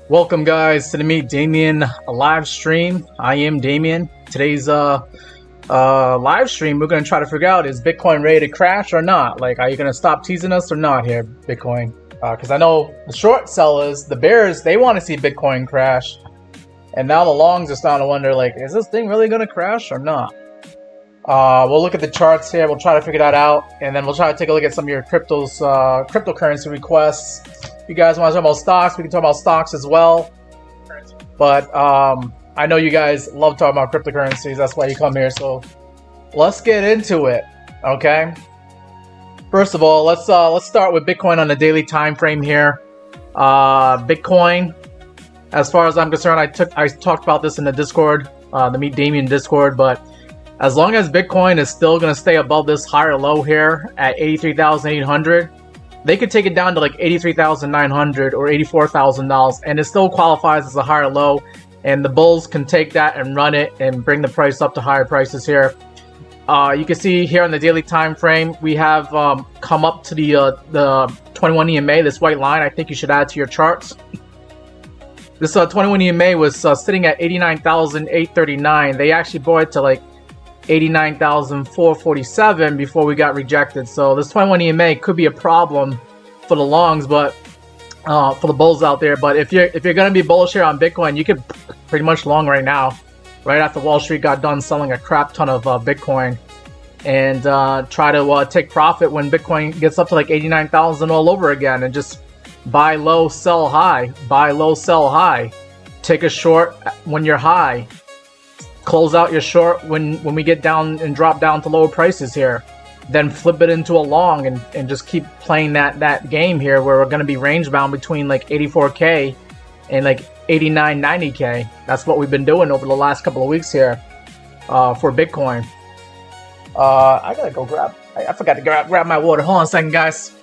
Welcome guys to the Meet Damien live stream. I am Damien. Today's live stream we're gonna try to figure out, is Bitcoin ready to crash or not? Like, are you gonna stop teasing us or not here, Bitcoin? Because I know the short sellers, the bears, they want to see Bitcoin crash, and now the longs are starting to wonder, like, is this thing really gonna crash or not? We'll look at the charts here. We'll try to figure that out, and then we'll try to take a look at some of your cryptocurrency requests. If you guys want to talk about stocks, we can talk about stocks as well. But I know you guys love talking about cryptocurrencies. That's why you come here. So let's get into it. Okay. First of all, let's start with Bitcoin on the daily time frame here. Bitcoin, as far as I'm concerned, I talked about this in the Discord, the Meet Damien Discord. But as long as Bitcoin is still going to stay above this higher low here at 83,800. They could take it down to like 83,900 or $84,000, and it still qualifies as a higher low. And the bulls can take that and run it and bring the price up to higher prices here. You can see here on the daily time frame, we have come up to the 21 EMA, this white line. I think you should add to your charts. This 21 EMA was sitting at 89,839. They actually brought it to like 89,447 before we got rejected. So this 21 EMA could be a problem for the longs, but for the bulls out there. But if you're gonna be bullish here on Bitcoin, you could pretty much long right now, right after Wall Street got done selling a crap ton of Bitcoin, and try to take profit when Bitcoin gets up to like 89,000 all over again, and just buy low, sell high, buy low, sell high, take a short when you're high. Close out your short when we get down and drop down to lower prices here. Then flip it into a long and just keep playing that game here, where we're going to be range bound between like 84K and like 89, 90K. That's what we've been doing over the last couple of weeks here for Bitcoin. I gotta go grab, I forgot to grab my water. Hold on a second, guys.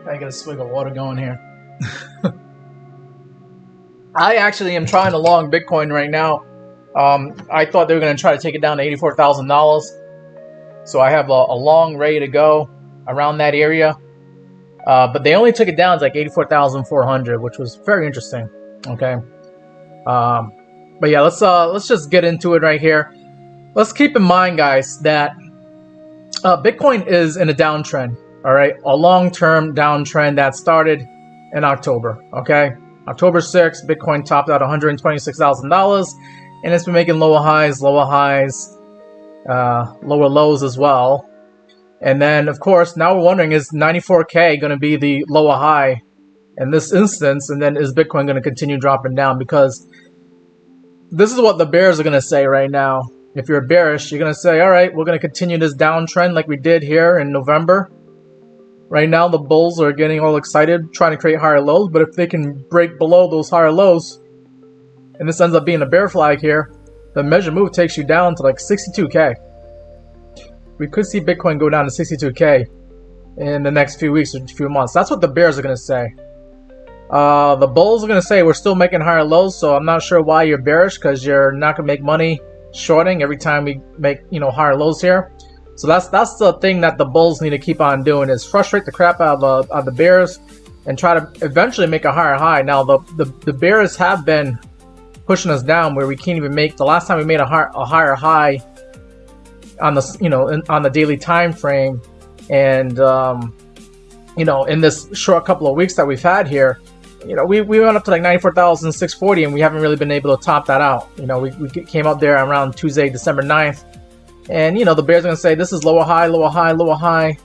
I got a swig of water going here. I actually am trying to long Bitcoin right now. I thought they were going to try to take it down to $84,000. So I have a long ready to go around that area. But they only took it down to like 84,400, which was very interesting. Okay. But yeah, let's just get into it right here. Let's keep in mind, guys, that Bitcoin is in a downtrend. All right. A long-term downtrend that started in October. Okay. October 6th, Bitcoin topped out $126,000, and it's been making lower highs, lower lows as well. And then, of course, now we're wondering, is 94K going to be the lower high in this instance? And then is Bitcoin going to continue dropping down? Because this is what the bears are going to say right now. If you're bearish, you're going to say, all right, we're going to continue this downtrend like we did here in November. Right now, the bulls are getting all excited, trying to create higher lows. But if they can break below those higher lows, and this ends up being a bear flag here, the measure move takes you down to like 62K. We could see Bitcoin go down to 62K in the next few weeks or few months. That's what the bears are going to say. The bulls are going to say we're still making higher lows, so I'm not sure why you're bearish, because you're not going to make money shorting every time we make, higher lows here. So that's the thing that the bulls need to keep on doing, is frustrate the crap out of the bears and try to eventually make a higher high. Now the bears have been pushing us down, where we can't even make. The last time we made a higher high on the on the daily time frame, and in this short couple of weeks that we've had here, we went up to like 94,640, and we haven't really been able to top that out. We came up there around Tuesday, December 9th. And, the bears are going to say, this is lower high, lower high, lower high,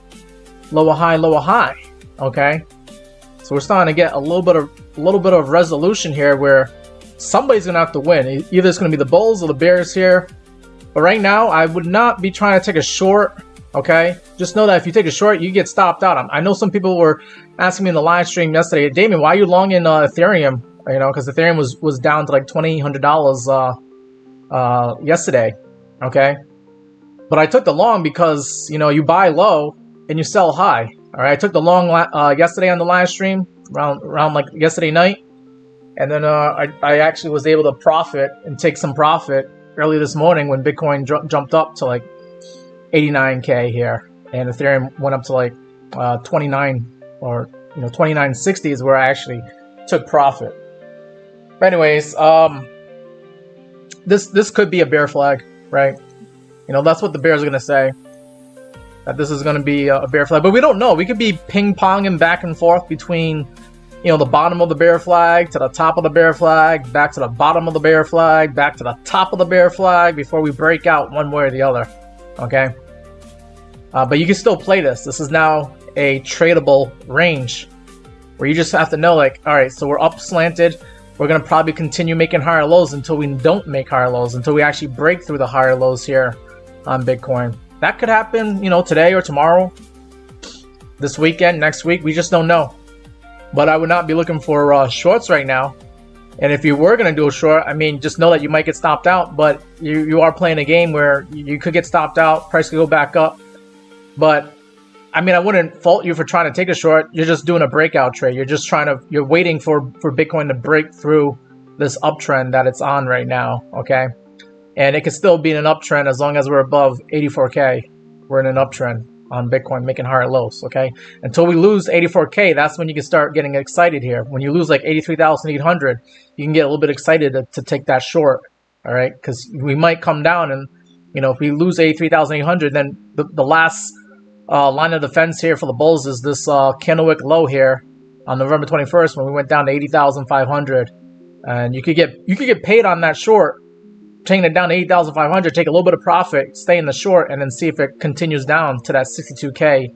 lower high, lower high. Okay? So we're starting to get a little bit of resolution here, where somebody's going to have to win. Either it's going to be the bulls or the bears here. But right now, I would not be trying to take a short. Okay? Just know that if you take a short, you get stopped out. I know some people were asking me in the live stream yesterday, Damien, why are you long in Ethereum? Because Ethereum was down to like $2,800 yesterday. Okay? But I took the long because, you buy low and you sell high. All right, I took the long yesterday on the live stream, around like yesterday night. And then I actually was able to profit and take some profit early this morning when Bitcoin jumped up to like 89K here. And Ethereum went up to like 29 or 29.60 is where I actually took profit. But anyways, this could be a bear flag, right? That's what the bears are gonna say, that this is gonna be a bear flag, but we don't know. We could be ping-ponging back and forth between the bottom of the bear flag to the top of the bear flag, back to the bottom of the bear flag, back to the top of the bear flag before we break out one way or the other. Okay, but you can still play this. This is now a tradable range where you just have to know, like, all right, so we're up slanted. We're going to probably continue making higher lows until we don't make higher lows, until we actually break through the higher lows here on Bitcoin. That could happen, today or tomorrow, this weekend, next week. We just don't know. But I would not be looking for shorts right now. And if you were going to do a short, I mean, just know that you might get stopped out. But you are playing a game where you could get stopped out, price could go back up. But I mean, I wouldn't fault you for trying to take a short. You're just doing a breakout trade. You're waiting for Bitcoin to break through this uptrend that it's on right now, okay? And it could still be in an uptrend as long as we're above 84K. We're in an uptrend on Bitcoin, making higher lows, okay? Until we lose 84K, that's when you can start getting excited here. When you lose like 83,800, you can get a little bit excited to take that short, all right? Because we might come down and, if we lose 83,800, then the last line of defense here for the bulls is this candlewick low here on November 21st when we went down to 80,500, and you could get paid on that short, taking it down to 80,500, take a little bit of profit, stay in the short, and then see if it continues down to that 62K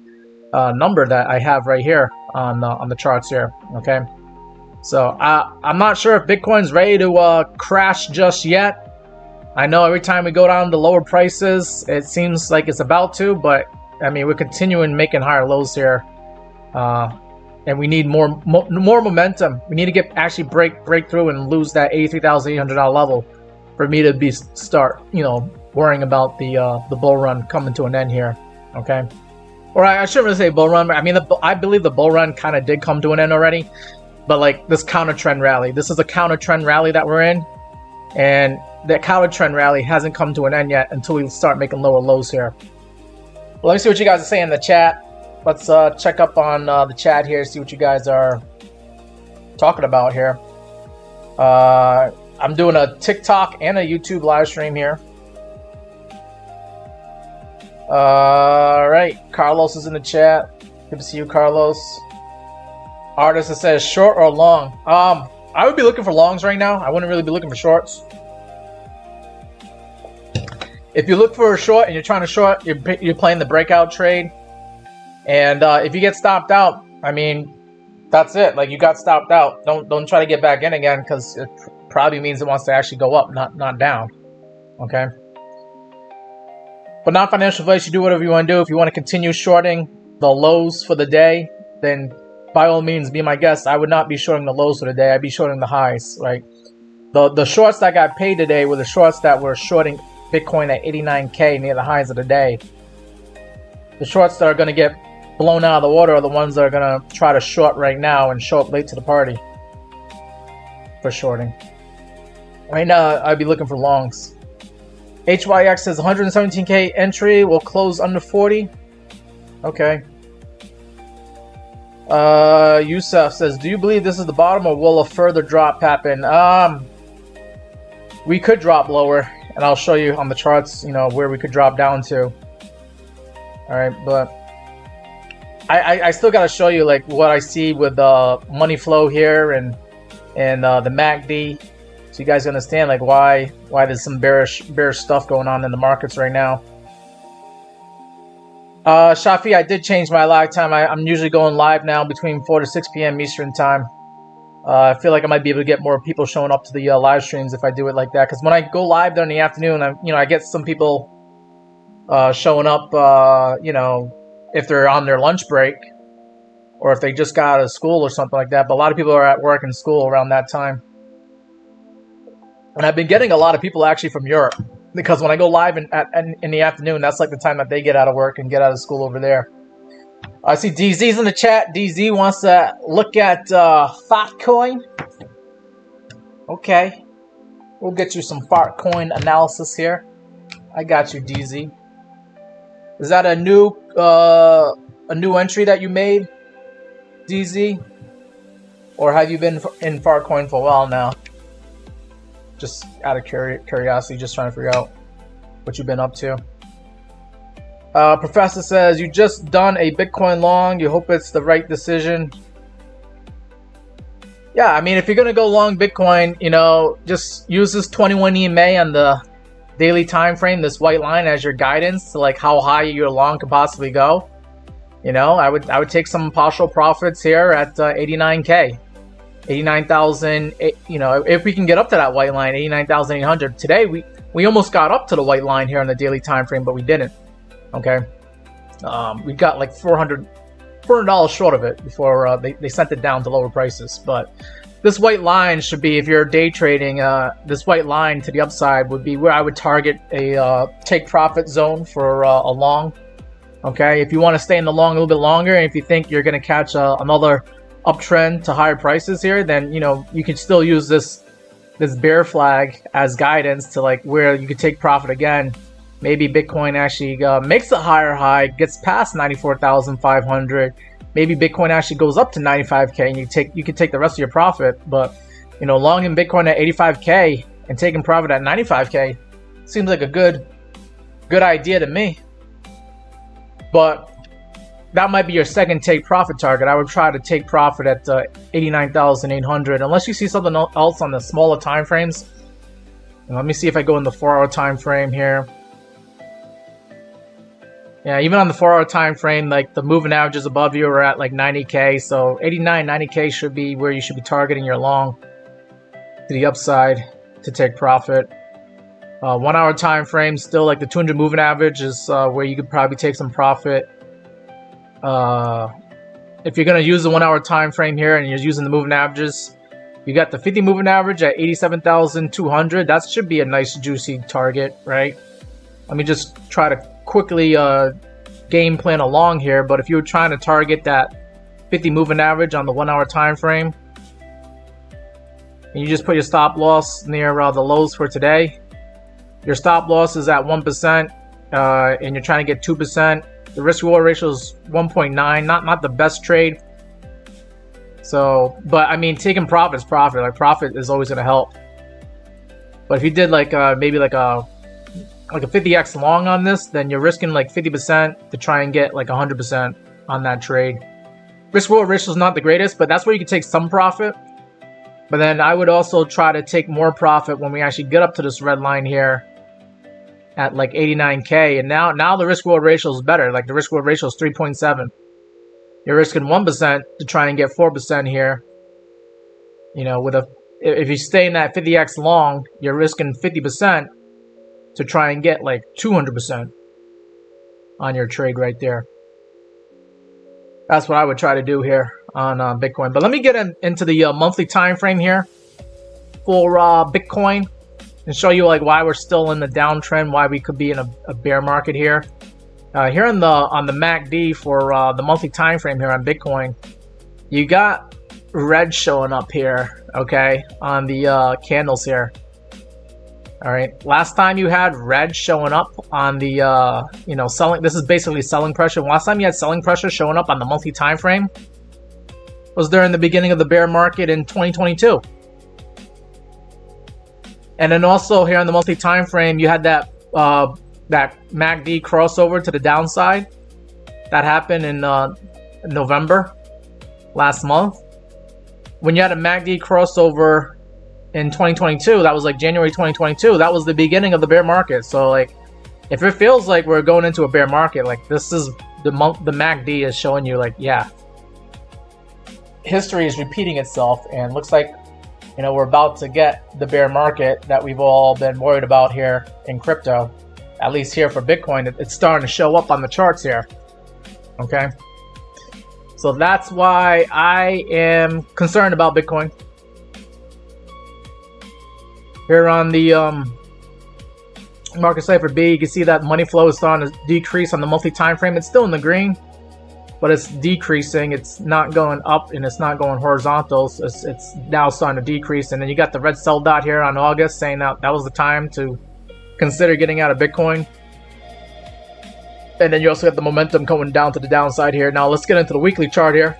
number that I have right here on the charts here. Okay, so I'm not sure if Bitcoin's ready to crash just yet. I know every time we go down to lower prices, it seems like it's about to, but I mean, we're continuing making higher lows here, and we need more momentum. We need to actually break through and lose that $83,800 level for me to start worrying about the bull run coming to an end here. Okay, or I shouldn't really say bull run. I mean, I believe the bull run kind of did come to an end already, but like this counter trend rally, this is a counter trend rally that we're in, and that counter trend rally hasn't come to an end yet until we start making lower lows here. Well, let me see what you guys are saying in the chat. Let's check up on the chat here, see what you guys are talking about here. I'm doing a TikTok and a YouTube live stream here. All right, Carlos is in the chat. Good to see you, Carlos. Artist that says short or long. I would be looking for longs right now. I wouldn't really be looking for shorts. If you look for a short and you're trying to short, you're playing the breakout trade. And if you get stopped out, I mean, that's it. Like, you got stopped out. Don't try to get back in again, because it probably means it wants to actually go up, not down. Okay? But non-financial advice, you do whatever you want to do. If you want to continue shorting the lows for the day, then by all means, be my guest. I would not be shorting the lows for the day. I'd be shorting the highs, right? The shorts that got paid today were the shorts that were shorting Bitcoin at 89K near the highs of the day. The shorts that are going to get blown out of the water are the ones that are going to try to short right now and show up late to the party for shorting. Right now, I'd be looking for longs. HYX says 117K entry will close under 40. Okay. Yusuf says, do you believe this is the bottom, or will a further drop happen? We could drop lower, and I'll show you on the charts, where we could drop down to. Alright, but I still gotta show you like what I see with the money flow here and the MACD, so you guys understand like why there's some bearish stuff going on in the markets right now. Shafi, I did change my live time. I'm usually going live now between 4 to 6 p.m. Eastern time. I feel like I might be able to get more people showing up to the live streams if I do it like that. Because when I go live during the afternoon, I get some people showing up, if they're on their lunch break or if they just got out of school or something like that. But a lot of people are at work and school around that time. And I've been getting a lot of people actually from Europe, because when I go live in the afternoon, that's like the time that they get out of work and get out of school over there. I see DZ's in the chat. DZ wants to look at Fartcoin. Okay. We'll get you some Fartcoin analysis here. I got you, DZ. Is that a new entry that you made? DZ? Or have you been in Farcoin for a while now? Just out of curiosity, just trying to figure out what you've been up to. Professor says, you just done a Bitcoin long. You hope it's the right decision. Yeah, I mean, if you're going to go long Bitcoin, you know, just use this 21 EMA on the daily time frame, this white line, as your guidance to like how high your long could possibly go. You know, I would take some partial profits here at 89K. 89,000, you know, if we can get up to that white line, 89,800. Today, we almost got up to the white line here on the daily time frame, but we didn't. Okay. We got like $400 short of it before they sent it down to lower prices. But this white line should be, if you're day trading, this white line to the upside would be where I would target a take profit zone for a long. Okay. If you want to stay in the long a little bit longer, and if you think you're going to catch another uptrend to higher prices here, then you know you can still use this bear flag as guidance to like where you could take profit again. Maybe Bitcoin actually makes a higher high, gets past 94,500. Maybe Bitcoin actually goes up to 95K, and you can take the rest of your profit. But you know, long in Bitcoin at 85K and taking profit at 95K seems like a good idea to me. But that might be your second take profit target. I would try to take profit at 89,800 unless you see something else on the smaller time frames. And let me see if I go in the 4-hour time frame here. Yeah, even on the 4-hour time frame, like the moving averages above you are at like 90K. So 89, 90K should be where you should be targeting your long to the upside to take profit. 1-hour time frame, still like the 200 moving average is where you could probably take some profit. If you're going to use the 1-hour time frame here and you're using the moving averages, you got the 50 moving average at 87,200. That should be a nice juicy target, right? Let me just try to quickly game plan along here. But if you were trying to target that 50 moving average on the 1-hour time frame, and you just put your stop loss near the lows for today, your stop loss is at 1%, and you're trying to get 2%. The risk reward ratio is 1.9, not the best trade. So, but I mean, taking profit is profit. Like profit is always gonna help. But if you did like maybe like a 50x long on this, then you're risking like 50% to try and get like 100% on that trade. Risk reward ratio is not the greatest, but that's where you can take some profit. But then I would also try to take more profit when we actually get up to this red line here at like 89K, and now the risk reward ratio is better. Like the risk reward ratio is 3.7. You're risking 1% to try and get 4% here. You know, if you stay in that 50x long, you're risking 50% to try and get like 200% on your trade right there. That's what I would try to do here on Bitcoin. But let me get into the monthly time frame here for Bitcoin, and show you like why we're still in the downtrend, why we could be in a bear market here. Here on the MACD for the monthly time frame here on Bitcoin, you got red showing up here, okay, on the candles here. All right, last time you had red showing up on the you know, selling. This is basically selling pressure. Last time you had selling pressure showing up on the monthly time frame was during the beginning of the bear market in 2022. And then also here on the monthly time frame, you had that MACD crossover to the downside that happened in November last month. When you had a MACD crossover in 2022, that was like January 2022. That was the beginning of the bear market. So like, if it feels like we're going into a bear market, like this is the MACD is showing you like, yeah, history is repeating itself, and looks like, you know, we're about to get the bear market that we've all been worried about here in crypto. At least here for Bitcoin, it's starting to show up on the charts here. Okay, so that's why I am concerned about Bitcoin. Here on the market cipher B, you can see that money flow is starting to decrease on the monthly time frame. It's still in the green, but it's decreasing. It's not going up and it's not going horizontal. So it's now starting to decrease. And then you got the red sell dot here on August saying that was the time to consider getting out of Bitcoin. And then you also got the momentum going down to the downside here. Now let's get into the weekly chart here.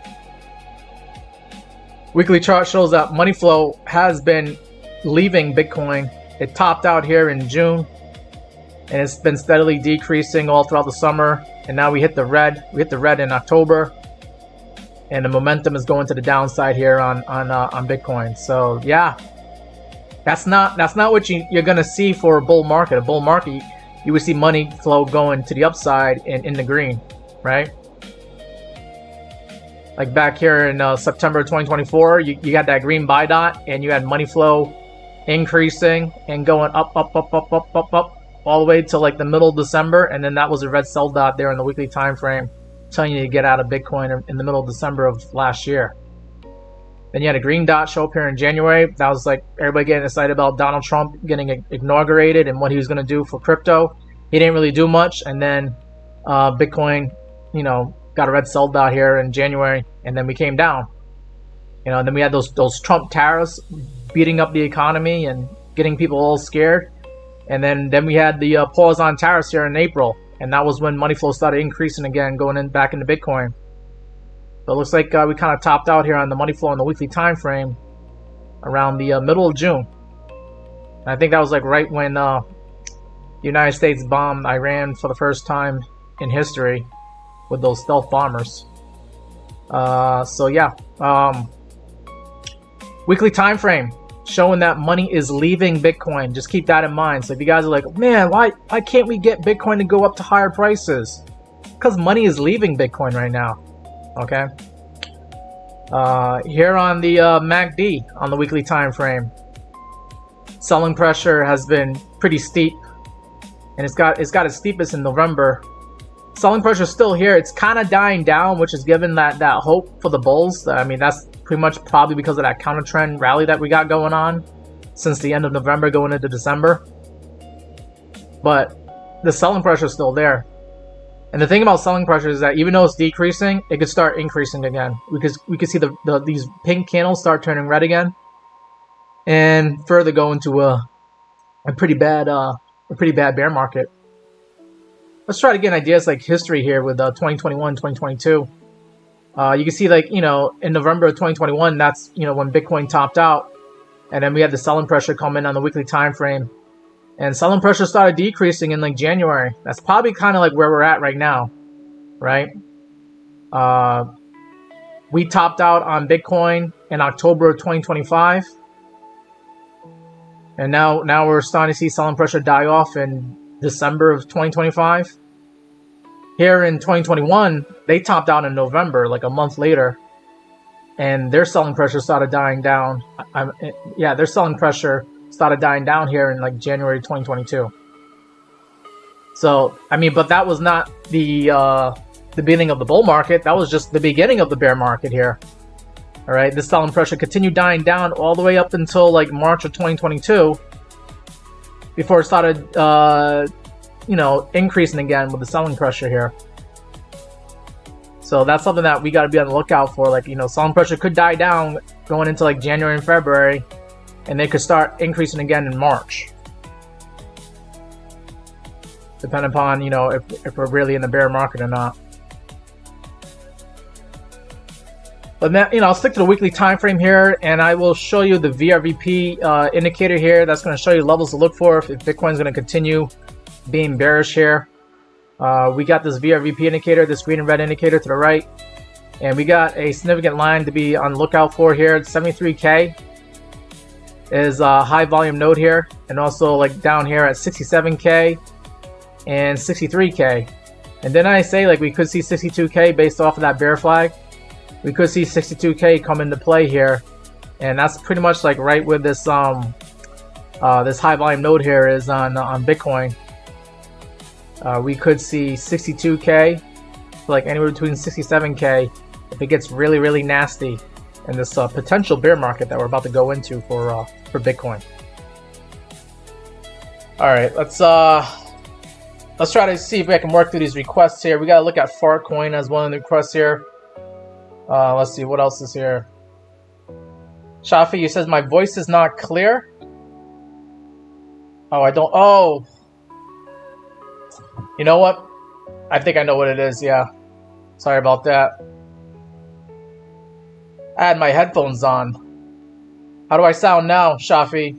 Weekly chart shows that money flow has been leaving Bitcoin. It topped out here in June, and it's been steadily decreasing all throughout the summer. And now we hit the red. We hit the red in October, and the momentum is going to the downside here on Bitcoin. So yeah, that's not what you're gonna see for a bull market. A bull market, you would see money flow going to the upside and in the green, right? Like back here in September 2024, you got that green buy dot, and you had money flow increasing and going up, all the way to like the middle of December, and then that was a red sell dot there in the weekly time frame, telling you to get out of Bitcoin in the middle of December of last year. Then you had a green dot show up here in January. That was like everybody getting excited about Donald Trump getting inaugurated and what he was going to do for crypto. He didn't really do much, and then Bitcoin, got a red sell dot here in January, and then we came down. And then we had those Trump tariffs beating up the economy and getting people all scared. And then we had the pause on tariffs here in April, and that was when money flow started increasing again, going back into Bitcoin. But it looks like we kind of topped out here on the money flow on the weekly time frame around the middle of June. And I think that was like right when the United States bombed Iran for the first time in history with those stealth bombers. So yeah, weekly time frame showing that money is leaving Bitcoin. Just keep that in mind. So if you guys are like, man, why can't we get Bitcoin to go up to higher prices? Because money is leaving Bitcoin right now. Okay. Here on the MACD on the weekly time frame, selling pressure has been pretty steep, and it's got its steepest in November. Selling pressure is still here. It's kind of dying down, which is giving that hope for the bulls. I mean, that's pretty much probably because of that counter trend rally that we got going on since the end of November going into December. But the selling pressure is still there. And the thing about selling pressure is that even though it's decreasing, it could start increasing again. Because we could see these pink candles start turning red again, and further go into a pretty bad bear market. Let's try to get ideas like history here with 2021, 2022. You can see in November of 2021, that's when Bitcoin topped out, and then we had the selling pressure come in on the weekly time frame, and selling pressure started decreasing in January. That's probably kind of like where we're at right now, right? We topped out on Bitcoin in October of 2025, and now we're starting to see selling pressure die off in December of 2025. Here in 2021, they topped out in November, like a month later, and their selling pressure started dying down. Their selling pressure started dying down here in January 2022. So, but that was not the beginning of the bull market. That was just the beginning of the bear market here. All right, this selling pressure continued dying down all the way up until March of 2022, before it started increasing again with the selling pressure here. So that's something that we got to be on the lookout for. Selling pressure could die down going into January and February, and they could start increasing again in March, depending upon if we're really in the bear market or not. But then, I'll stick to the weekly time frame here, and I will show you the VRVP indicator here. That's going to show you levels to look for if Bitcoin's going to continue being bearish here. We got this VRVP indicator, this green and red indicator to the right, and we got a significant line to be on the lookout for here. 73K is a high volume node here, and also down here at 67K and 63K. And then I say we could see 62K based off of that bear flag. We could see 62K come into play here, and that's pretty much right where this this high volume node here is on Bitcoin. We could see 62K, anywhere between 67K, if it gets really, really nasty in this potential bear market that we're about to go into for Bitcoin. All right, let's try to see if I can work through these requests here. We gotta look at Fartcoin as one of the requests here. Let's see what else is here. Shafi, you says my voice is not clear. Oh, I don't. Oh, you know what? I think I know what it is. Yeah, sorry about that. I had my headphones on. How do I sound now, Shafi?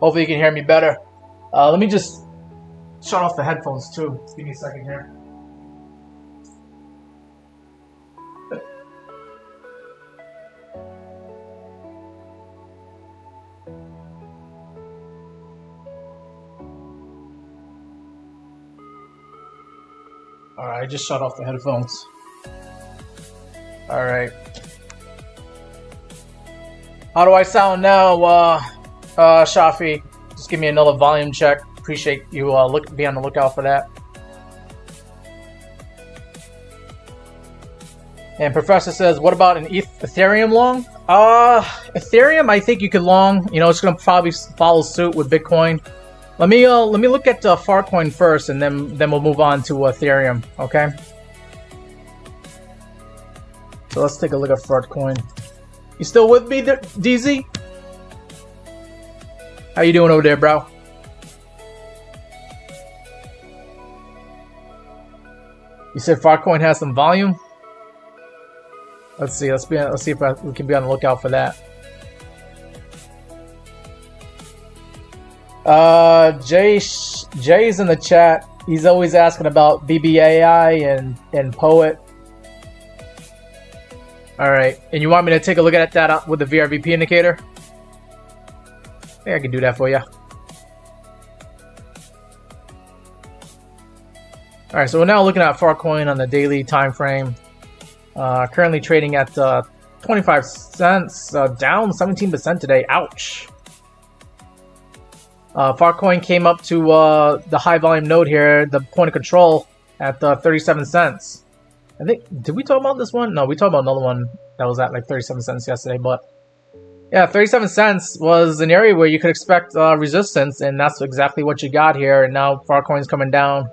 Hopefully you can hear me better. Let me just shut off the headphones too. Give me a second here. Alright, I just shut off the headphones. Alright. How do I sound now, Shafi? Just give me another volume check. Appreciate you be on the lookout for that. And Professor says, what about an Ethereum long? Ethereum, I think you could long. You know, it's gonna probably follow suit with Bitcoin. Let me look at Farcoin first, and then we'll move on to Ethereum. Okay. So let's take a look at Farcoin. You still with me, DZ? How you doing over there, bro? You said Farcoin has some volume. Let's see. Let's see if we can be on the lookout for that. Jay's in the chat. He's always asking about BBAI and Poet. All right, and you want me to take a look at that with the VRVP indicator? I think I can do that for you. All right, so we're now looking at Farcoin on the daily time frame. Currently trading at 25 cents, down 17% today. Ouch. Farcoin came up to the high volume node here, the point of control, at 37 cents. I think, did we talk about this one? No, we talked about another one that was at like 37 cents yesterday, but yeah, 37 cents was an area where you could expect resistance, and that's exactly what you got here. And now Farcoin's coming down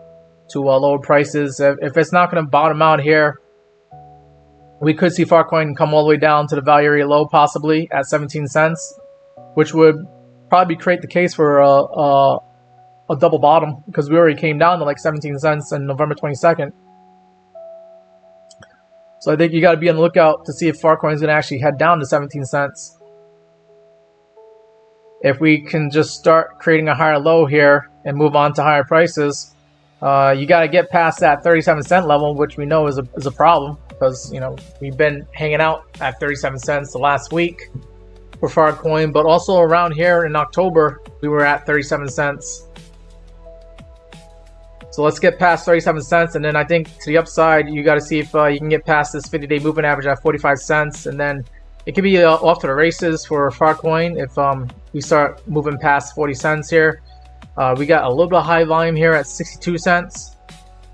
to lower prices. If it's not going to bottom out here, we could see Farcoin come all the way down to the value area low, possibly at 17 cents, which would probably create the case for a double bottom, because we already came down to like 17 cents on November 22nd. So I think you got to be on the lookout to see if Farcoin is going to actually head down to 17 cents. If we can just start creating a higher low here and move on to higher prices, you got to get past that 37 cent level, which we know is a problem, because, you know, we've been hanging out at 37 cents the last week for Farcoin, but also around here in October we were at 37 cents. So let's get past 37 cents, and then I think to the upside you got to see if you can get past this 50-day moving average at 45 cents, and then it could be off to the races for Farcoin if we start moving past 40 cents here. We got a little bit of high volume here at 62 cents,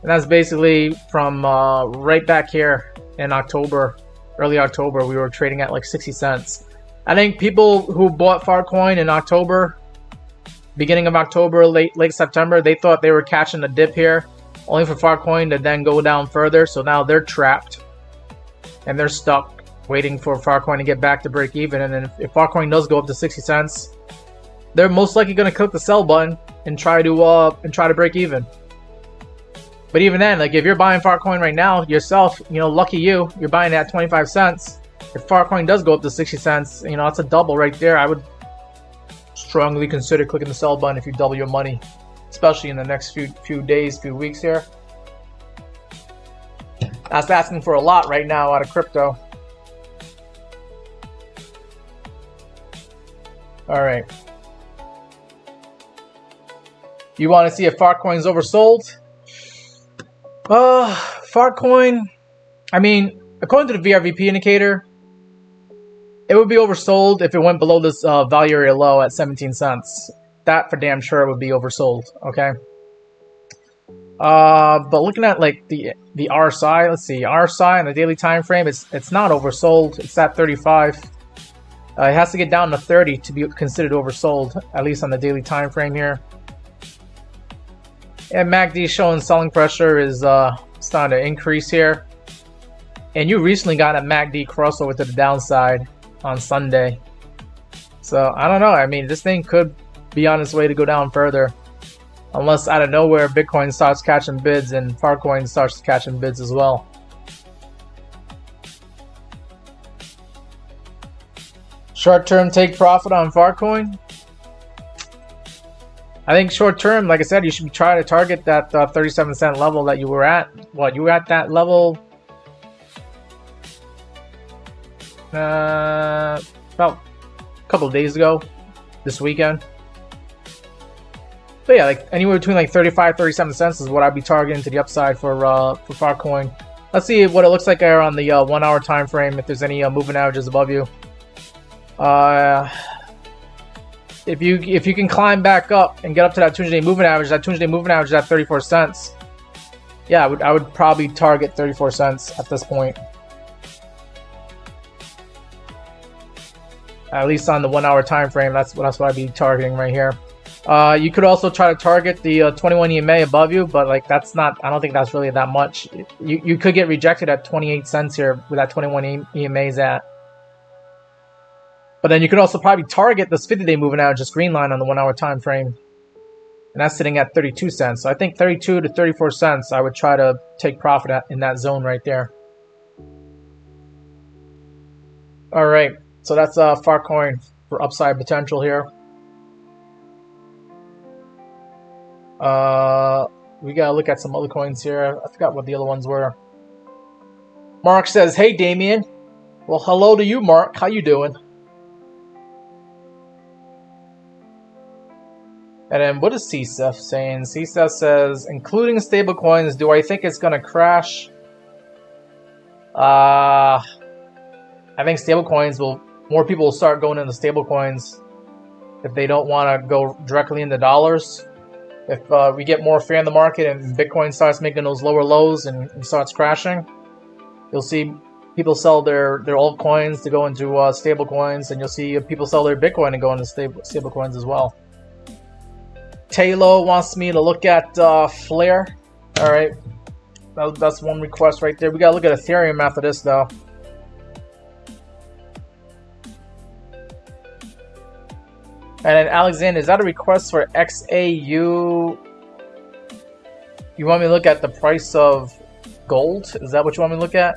and that's basically from right back here in October, early October, we were trading at like 60 cents. I think people who bought Farcoin in October, beginning of October, late September, they thought they were catching a dip here, only for Farcoin to then go down further. So now they're trapped and they're stuck waiting for Farcoin to get back to break even. And then if Farcoin does go up to 60 cents, they're most likely going to click the sell button and try to break even. But even then, like if you're buying Farcoin right now yourself, you know, lucky you, you're buying at 25 cents. If Farcoin does go up to 60 cents, you know, that's a double right there. I would strongly consider clicking the sell button if you double your money, especially in the next few days, few weeks here. That's asking for a lot right now out of crypto. All right. You want to see if Farcoin's oversold? Farcoin, I mean, according to the VRVP indicator, it would be oversold if it went below this value area low at 17 cents. That for damn sure would be oversold, okay? But looking at like the RSI, let's see, RSI on the daily time frame, it's not oversold. It's at 35. It has to get down to 30 to be considered oversold, at least on the daily time frame here. And MACD showing selling pressure is starting to increase here. And you recently got a MACD crossover to the downside on Sunday. So I don't know. I mean, this thing could be on its way to go down further, unless out of nowhere Bitcoin starts catching bids and Farcoin starts catching bids as well. Short-term take profit on Farcoin. I think short-term, like I said, you should try to target that 37-cent level that you were at. What, you were at that level about a couple of days ago, this weekend. But yeah, like anywhere between like 35, 37 cents is what I'd be targeting to the upside for Farcoin. Let's see what it looks like there on the 1 hour time frame, if there's any moving averages above you. If you can climb back up and get up to that 200-day moving average, is at 34 cents. Yeah, I would probably target 34 cents at this point. At least on the 1 hour time frame, that's what I'd be targeting right here. You could also try to target the 21 EMA above you, but like that's not. I don't think that's really that much. You could get rejected at 28 cents here with that 21 EMA's at. But then you could also probably target this 50-day moving average, this green line on the 1 hour time frame, and that's sitting at 32 cents. So I think 32 to 34 cents, I would try to take profit in that zone right there. All right, so that's Farcoin for upside potential here. We gotta look at some other coins here. I forgot what the other ones were. Mark says, "Hey, Damien." Well, hello to you, Mark. How you doing? And then what is CSEF saying? CSEF says, including stablecoins, do I think it's gonna crash? I think stablecoins more people will start going into stablecoins if they don't want to go directly into dollars. If we get more fear in the market and Bitcoin starts making those lower lows and starts crashing, you'll see people sell their altcoins to go into stable coins, and you'll see people sell their Bitcoin and go into stable coins as well. Taylor wants me to look at Flare. All right, that's one request right there. We gotta look at Ethereum after this though. And then Alexander, is that a request for XAU? You want me to look at the price of gold? Is that what you want me to look at?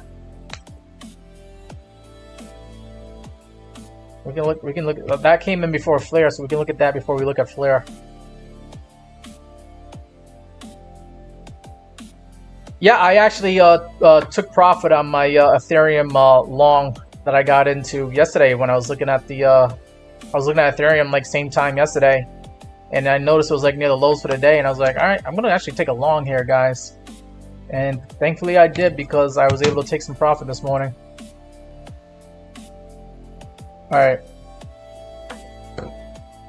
We can look at that. Came in before Flare, so we can look at that before we look at Flare. Yeah, I actually took profit on my Ethereum long that I got into yesterday when I was looking at the I was looking at Ethereum like same time yesterday, and I noticed it was like near the lows for the day, and I was like, all right, I'm gonna actually take a long here, guys. And thankfully I did, because I was able to take some profit this morning. All right,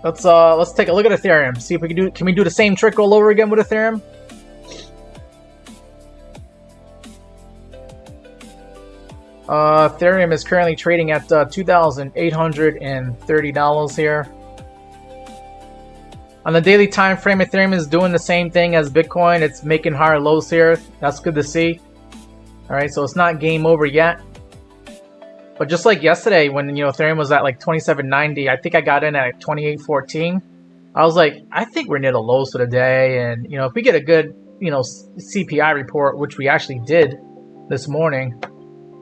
let's take a look at Ethereum. See if we can we do the same trick all over again with Ethereum? Ethereum is currently trading at $2,830 here. On the daily time frame, Ethereum is doing the same thing as Bitcoin. It's making higher lows here. That's good to see. All right, so it's not game over yet. But just like yesterday, when Ethereum was at like 27.90, I think I got in at 28.14. I was like, I think we're near the lows for the day, and if we get a good CPI report, which we actually did this morning,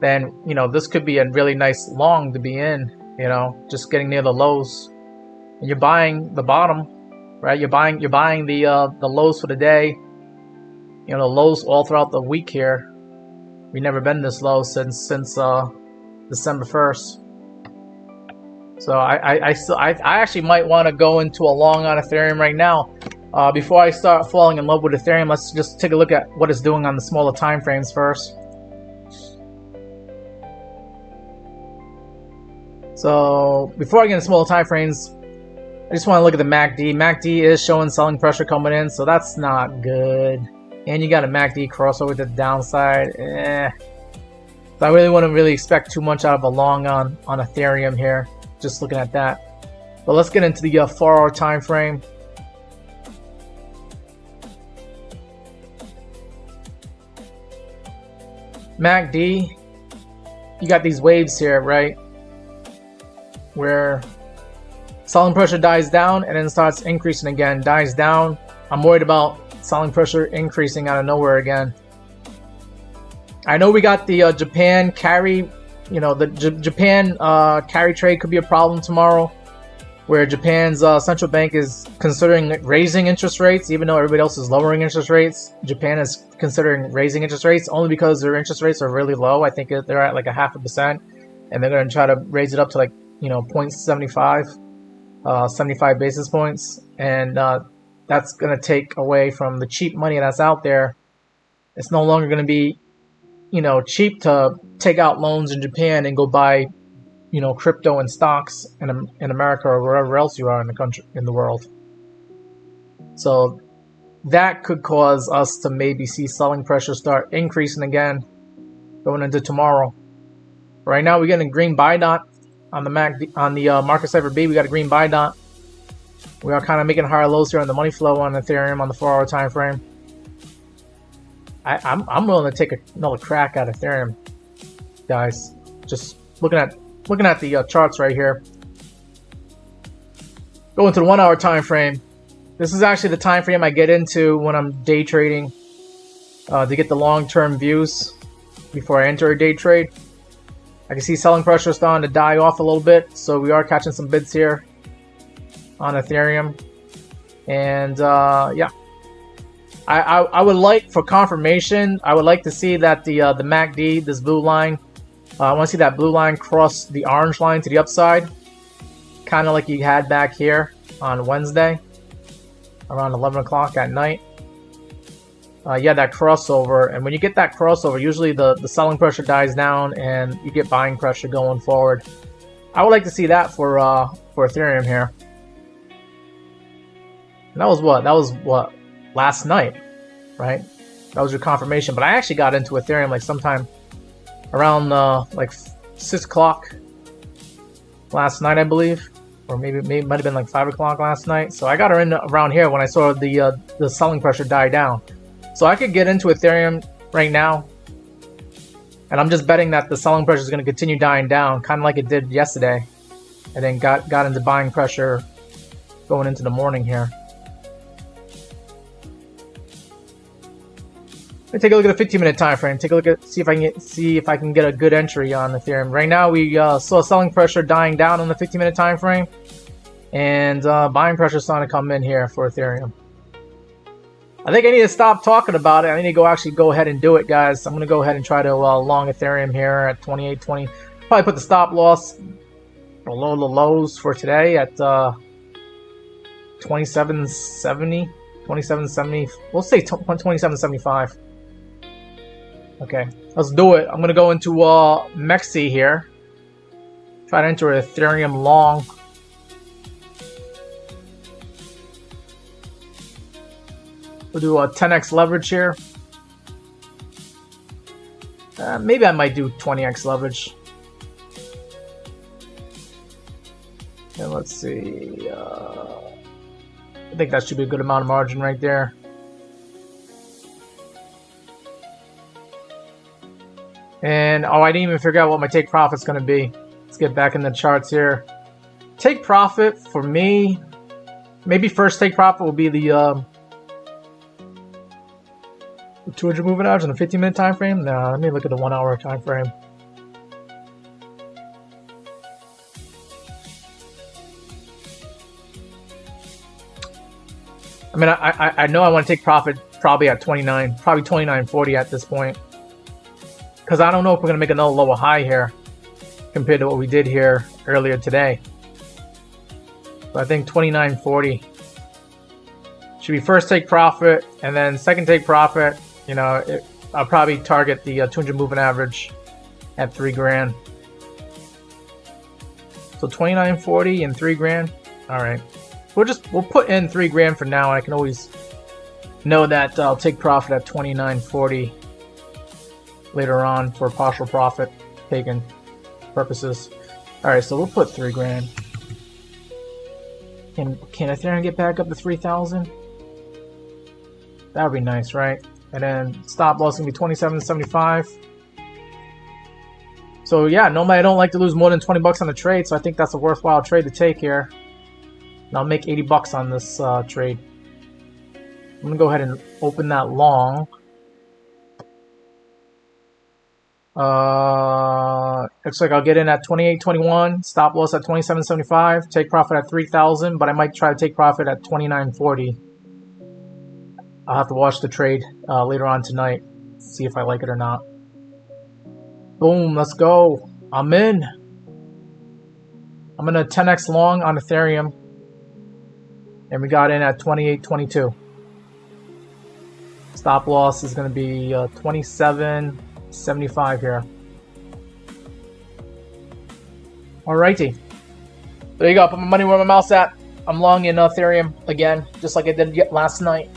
then this could be a really nice long to be in. Just getting near the lows, and you're buying the bottom, right? You're buying the lows for the day. The lows all throughout the week here. We've never been this low since December 1st. So I actually might want to go into a long on Ethereum right now. Before I start falling in love with Ethereum, let's just take a look at what it's doing on the smaller time frames first. So before I get into smaller time frames, I just want to look at the MACD. MACD is showing selling pressure coming in, so that's not good. And you got a MACD crossover to the downside. So I really wouldn't expect too much out of a long on Ethereum here, just looking at that. But let's get into the 4-hour time frame. MACD, you got these waves here, right? Where selling pressure dies down and then starts increasing again, dies down. I'm worried about selling pressure increasing out of nowhere again. I know we got the Japan carry you know, the Japan carry trade could be a problem tomorrow, where Japan's central bank is considering raising interest rates, even though everybody else is lowering interest rates. Japan is considering raising interest rates only because their interest rates are really low. I think they're at like 0.5%, and they're going to try to raise it up to like, you know, 0.75, 75 basis points, and that's going to take away from the cheap money that's out there. It's no longer going to be, you know, cheap to take out loans in Japan and go buy, you know, crypto and stocks in America or wherever else you are in the country, in the world. So that could cause us to maybe see selling pressure start increasing again going into tomorrow. Right now, we're getting a green buy dot on the market cipher B. We got a green buy dot. We are kind of making higher lows here on the money flow on Ethereum on the 4-hour time frame. I'm willing to take another crack at Ethereum, guys. Just looking at the charts right here. Going to the 1-hour time frame. This is actually the time frame I get into when I'm day trading to get the long-term views before I enter a day trade. I can see selling pressure starting to die off a little bit, so we are catching some bids here on Ethereum. And yeah, I would like, for confirmation, I would like to see that the MACD, this blue line, I want to see that blue line cross the orange line to the upside, kind of like you had back here on Wednesday around 11 o'clock at night. Yeah, that crossover, and when you get that crossover, usually the selling pressure dies down and you get buying pressure going forward. I would like to see that for Ethereum here. And that was what last night, right? That was your confirmation. But I actually got into Ethereum like sometime around like 6 o'clock last night, I believe, or maybe it might have been like 5 o'clock last night. So I got her in around here when I saw the selling pressure die down. So I could get into Ethereum right now, and I'm just betting that the selling pressure is going to continue dying down, kind of like it did yesterday, and then got into buying pressure going into the morning here. Let me take a look at the 15-minute time frame. Take a look at see if I can get a good entry on Ethereum. Right now, we saw selling pressure dying down on the 15-minute time frame, and buying pressure starting to come in here for Ethereum. I think I need to stop talking about it. I need to actually go ahead and do it, guys. I'm going to go ahead and try to long Ethereum here at 28.20. Probably put the stop loss below the lows for today at 27.70. 27.70. We'll say 27.75. Okay, let's do it. I'm going to go into MEXC here. Try to enter Ethereum long. We'll do a 10x leverage here. Maybe I might do 20x leverage. And let's see. I think that should be a good amount of margin right there. And I didn't even figure out what my take profit's going to be. Let's get back in the charts here. Take profit for me, maybe first take profit will be the 200 moving average on the 15-minute time frame. Nah, let me look at the 1-hour time frame. I mean, I know I want to take profit probably at 29.40 at this point, because I don't know if we're going to make another lower high here compared to what we did here earlier today. But I think 29.40 should be first take profit, and then second take profit. You know, I'll probably target the 200 moving average at $3,000. So 29.40 and $3,000. All right, we'll put in $3,000 for now. I can always know that I'll take profit at 29.40 later on for partial profit taking purposes. All right, so we'll put $3,000. Can Ethereum get back up to 3,000? That would be nice, right? And then stop loss can be 27.75. So yeah, normally I don't like to lose more than 20 bucks on a trade, so I think that's a worthwhile trade to take here. And I'll make 80 bucks on this trade. I'm gonna go ahead and open that long. Looks like I'll get in at 28.21, stop loss at 27.75, take profit at 3,000, but I might try to take profit at 29.40. I'll have to watch the trade later on tonight, see if I like it or not. Boom, let's go. I'm in. I'm in a 10x long on Ethereum, and we got in at 28.22. Stop loss is going to be 27.75 here. Alrighty. There you go. Put my money where my mouth's at. I'm long in Ethereum again, just like I did last night.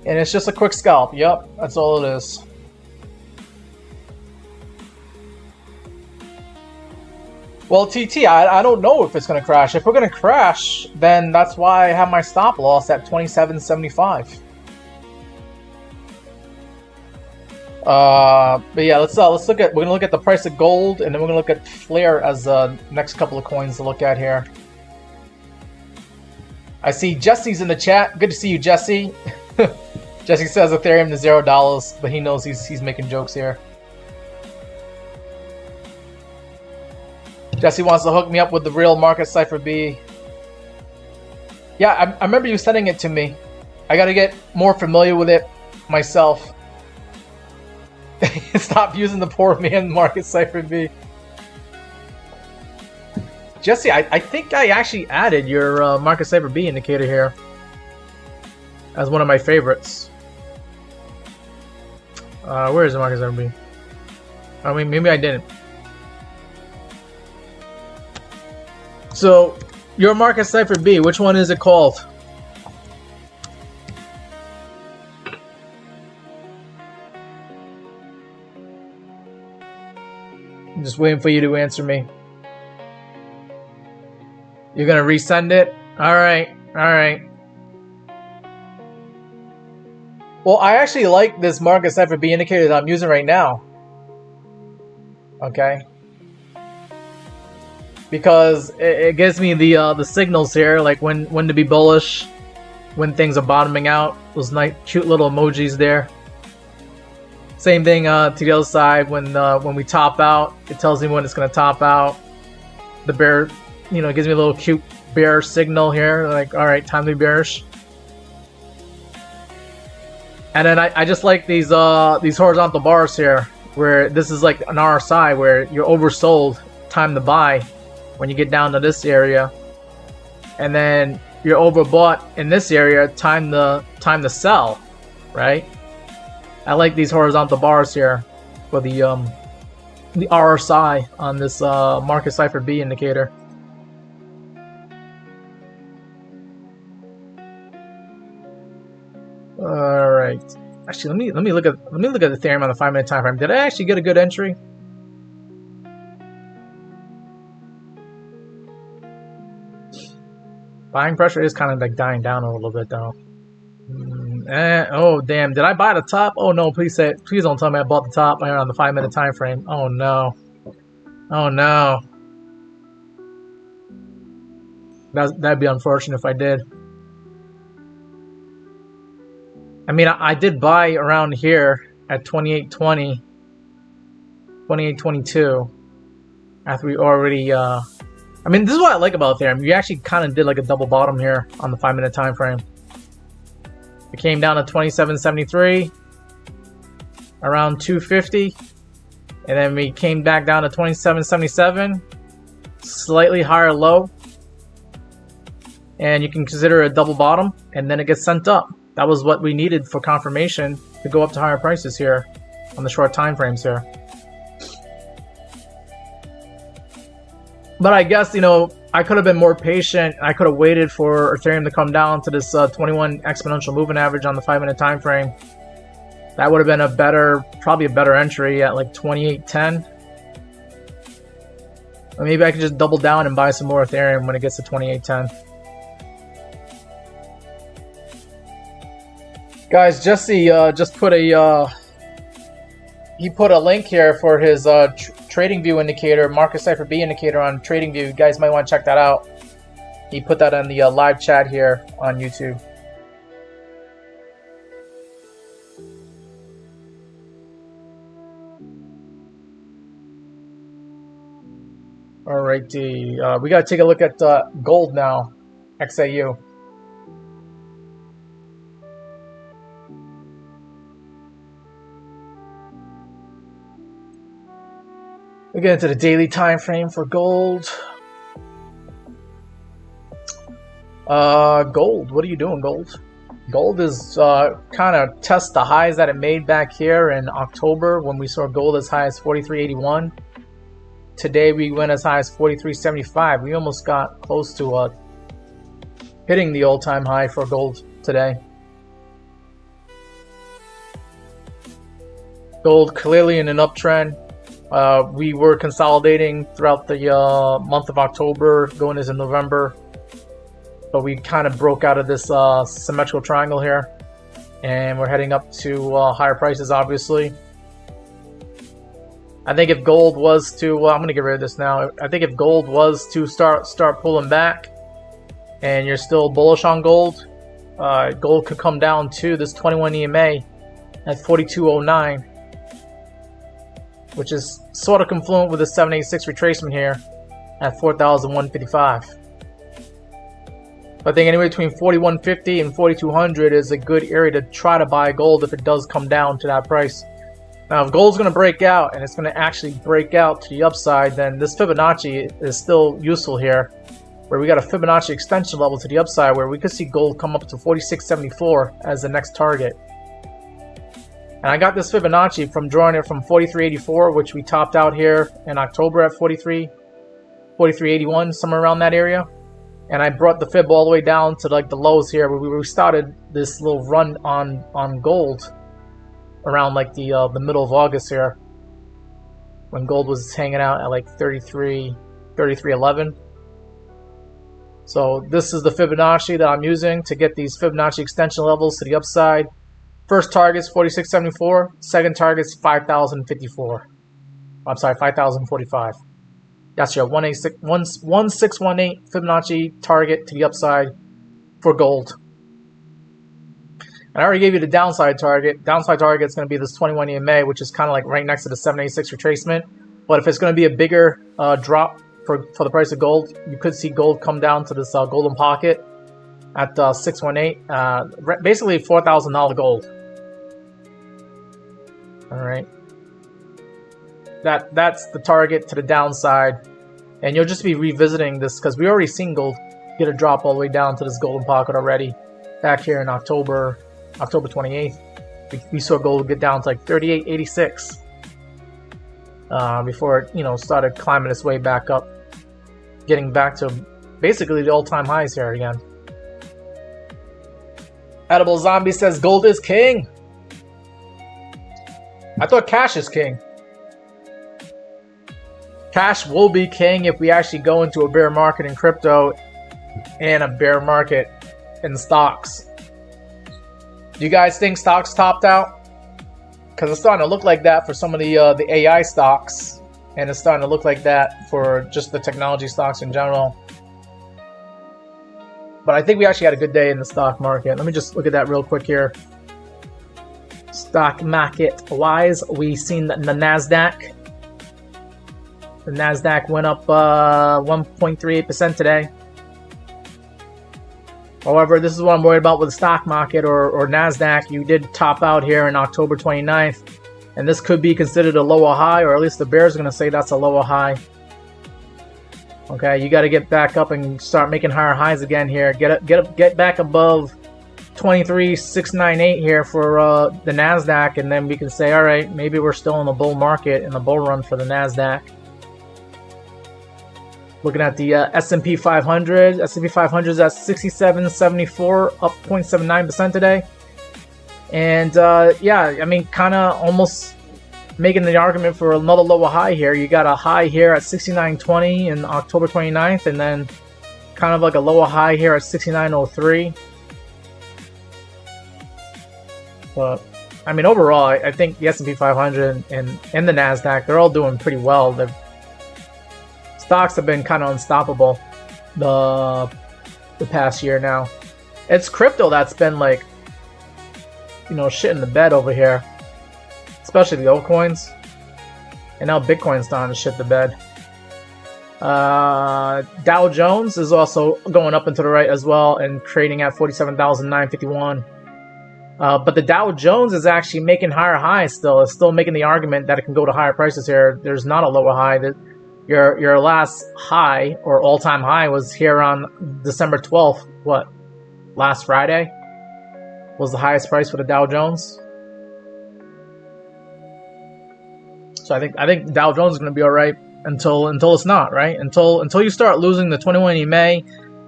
And it's just a quick scalp. Yep, that's all it is. Well, TT, I don't know if it's going to crash. If we're going to crash, then that's why I have my stop loss at 27.75. But yeah, let's look at, we're gonna look at the price of gold, and then we're gonna look at Flare as the next couple of coins to look at here. I see Jesse's in the chat. Good to see you, Jesse. Jesse says Ethereum to $0, but he knows he's making jokes here. Jesse wants to hook me up with the real market cipher B. Yeah, I remember you sending it to me. I gotta get more familiar with it myself. Stop using the poor man market cipher B. Jesse, I think I actually added your market cipher B indicator here as one of my favorites. Where is the market cipher B? I mean, maybe I didn't. So, your market cipher B, which one is it called? I'm just waiting for you to answer me. You're gonna resend it? Alright, alright. Well, I actually like this market cipher B indicator that I'm using right now. Okay. Because it gives me the signals here, like when to be bullish, when things are bottoming out. Those nice, cute little emojis there. Same thing to the other side, when we top out, it tells me when it's going to top out. The bear, you know, it gives me a little cute bear signal here, like, all right, time to be bearish. And then I just like these horizontal bars here, where this is like an RSI, where you're oversold, time to buy, when you get down to this area, and then you're overbought in this area, time to sell, right? I like these horizontal bars here for the RSI on this market cipher B indicator. All right. Actually, let me look at the Ethereum on the 5-minute time frame. Did I actually get a good entry? Buying pressure is kind of like dying down a little bit though. Oh damn! Did I buy the top? Oh no! Please don't tell me I bought the top on the 5-minute time frame. Oh no! Oh no! That'd be unfortunate if I did. I mean, I did buy around here at 28.20, 28.22 after we already. I mean, this is what I like about Ethereum. You actually kind of did like a double bottom here on the 5-minute time frame. It came down to 27.73, around 250, and then we came back down to 27.77, slightly higher low, and you can consider it a double bottom, and then it gets sent up. That was what we needed for confirmation to go up to higher prices here on the short time frames here. But I guess, you know, I could have been more patient. I could have waited for Ethereum to come down to this 21 exponential moving average on the 5-minute time frame. That would have been probably a better entry at like 28.10. Or maybe I could just double down and buy some more Ethereum when it gets to 28.10. Guys, Jesse just put a he put a link here for his TradingView indicator, market cipher B indicator on TradingView. You guys might want to check that out. He put that on the live chat here on YouTube. Alrighty, we gotta take a look at gold now, XAU. We get into the daily time frame for gold. Gold, what are you doing, gold? Gold is kind of test the highs that it made back here in October when we saw gold as high as 43.81. Today we went as high as 43.75. We almost got close to hitting the all-time high for gold today. Gold clearly in an uptrend. We were consolidating throughout the month of October, going into November. But we kind of broke out of this symmetrical triangle here. And we're heading up to higher prices, obviously. I think if gold was to, I'm going to get rid of this now. I think if gold was to start pulling back, and you're still bullish on gold, gold could come down to this 21 EMA at 42.09, which is sort of confluent with the 786 retracement here at 4,155. I think anywhere between 4150 and 4200 is a good area to try to buy gold if it does come down to that price. Now, if gold's going to break out, and it's going to actually break out to the upside, then this Fibonacci is still useful here, where we got a Fibonacci extension level to the upside where we could see gold come up to 46.74 as the next target. And I got this Fibonacci from drawing it from 43.84, which we topped out here in October at 43.81, somewhere around that area. And I brought the fib all the way down to like the lows here where we started this little run on gold around like the middle of August here, when gold was hanging out at like 33.11. So this is the Fibonacci that I'm using to get these Fibonacci extension levels to the upside. First target is 46.74. Second target is 5,054. I'm sorry, 5,045. That's your 1618 Fibonacci target to the upside for gold. And I already gave you the downside target. Downside target is going to be this 21 EMA, which is kind of like right next to the 786 retracement. But if it's going to be a bigger drop for the price of gold, you could see gold come down to this golden pocket at 618. Basically $4,000 gold. All right. That's the target to the downside, and you'll just be revisiting this because we already seen gold get a drop all the way down to this golden pocket already back here in October 28th. We saw gold get down to like 38.86 before it started climbing its way back up, getting back to basically the all-time highs here again. Edible Zombie says gold is king. I thought cash is king. Cash will be king if we actually go into a bear market in crypto and a bear market in stocks. Do you guys think stocks topped out? Because it's starting to look like that for some of the AI stocks, and it's starting to look like that for just the technology stocks in general. But I think we actually had a good day in the stock market. Let me just look at that real quick here. Stock market wise, we seen the NASDAQ. The NASDAQ went up 1.38% today. However, this is what I'm worried about with the stock market or NASDAQ. You did top out here on October 29th, and this could be considered a lower high, or at least the bears are going to say that's a lower high. Okay, you got to get back up and start making higher highs again here. Get back above 23,698 here for the NASDAQ, and then we can say, all right, maybe we're still in the bull market, in the bull run for the NASDAQ. Looking at the S&P 500. S&P 500 is at 67.74, up 0.79% today. And yeah, I mean, kind of almost making the argument for another lower high here. You got a high here at 69.20 in October 29th, and then kind of like a lower high here at 69.03. But I mean, overall, I think the S&P 500 and the NASDAQ, they're all doing pretty well. The stocks have been kind of unstoppable the past year now. It's crypto that's been like, shit in the bed over here, especially the altcoins. And now Bitcoin's starting to shit the bed. Dow Jones is also going up and to the right as well and trading at 47,951. But the Dow Jones is actually making higher highs still. It's still making the argument that it can go to higher prices here. There's not a lower high. Your last high or all-time high was here on December 12th. What? Last Friday was the highest price for the Dow Jones. So I think Dow Jones is going to be all right until it's not, right? Until you start losing the 21 EMA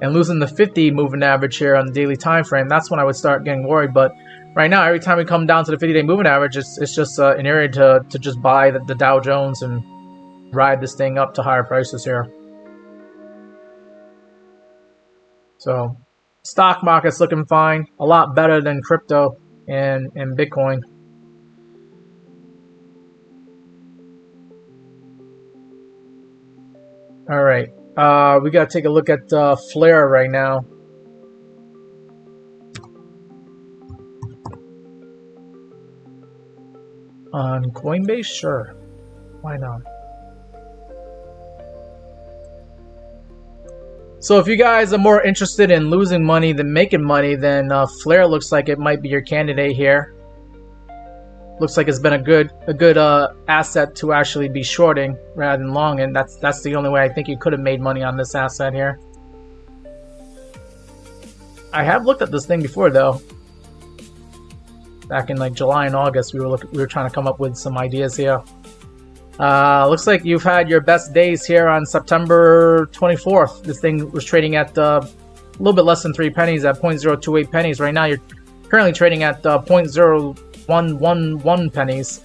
and losing the 50 moving average here on the daily time frame. That's when I would start getting worried. But right now, every time we come down to the 50-day moving average, it's just an area to just buy the Dow Jones and ride this thing up to higher prices here. So stock market's looking fine, a lot better than crypto and Bitcoin. All right, we got to take a look at Flare right now. On Coinbase, sure, why not? So if you guys are more interested in losing money than making money, then Flare looks like it might be your candidate here. Looks like it's been a good asset to actually be shorting rather than long, and that's the only way I think you could have made money on this asset here. I have looked at this thing before though. Back in like July and August, we were trying to come up with some ideas here. Looks like you've had your best days here on September 24th. This thing was trading at a little bit less than 3 pennies at 0.028 pennies. Right now, you're currently trading at 0.0111 pennies.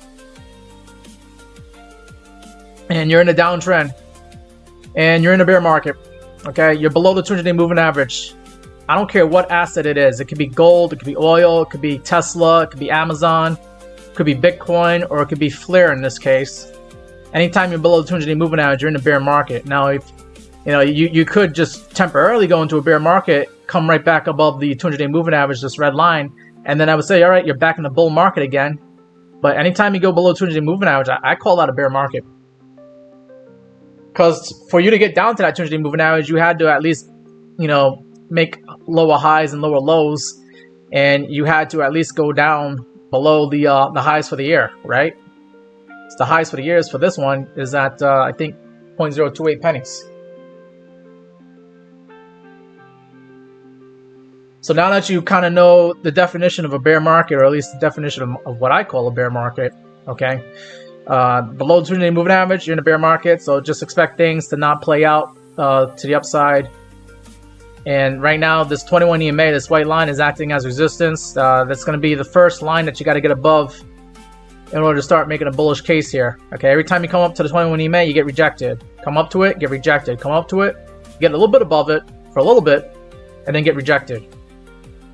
And you're in a downtrend. And you're in a bear market. Okay, you're below the 200-day moving average. I don't care what asset it is. It could be gold, it could be oil, it could be Tesla, it could be Amazon, it could be Bitcoin, or it could be Flare in this case. Anytime you're below the 200-day moving average, you're in a bear market. Now, if you could just temporarily go into a bear market, come right back above the 200-day moving average, this red line, and then I would say, all right, you're back in the bull market again. But anytime you go below 200-day moving average, I call that a bear market. Because for you to get down to that 200-day moving average, you had to at least, make lower highs and lower lows, and you had to at least go down below the highs for the year, right? So the highs for the years for this one is at I think 0.028 pennies. So now that you kind of know the definition of a bear market, or at least the definition of what I call a bear market, okay? Below the 200-day moving average, you're in a bear market, so just expect things to not play out to the upside. And right now, this 21 EMA, this white line, is acting as resistance. That's going to be the first line that you got to get above in order to start making a bullish case here. Okay, every time you come up to the 21 EMA, you get rejected. Come up to it, get rejected. Come up to it, get a little bit above it for a little bit, and then get rejected.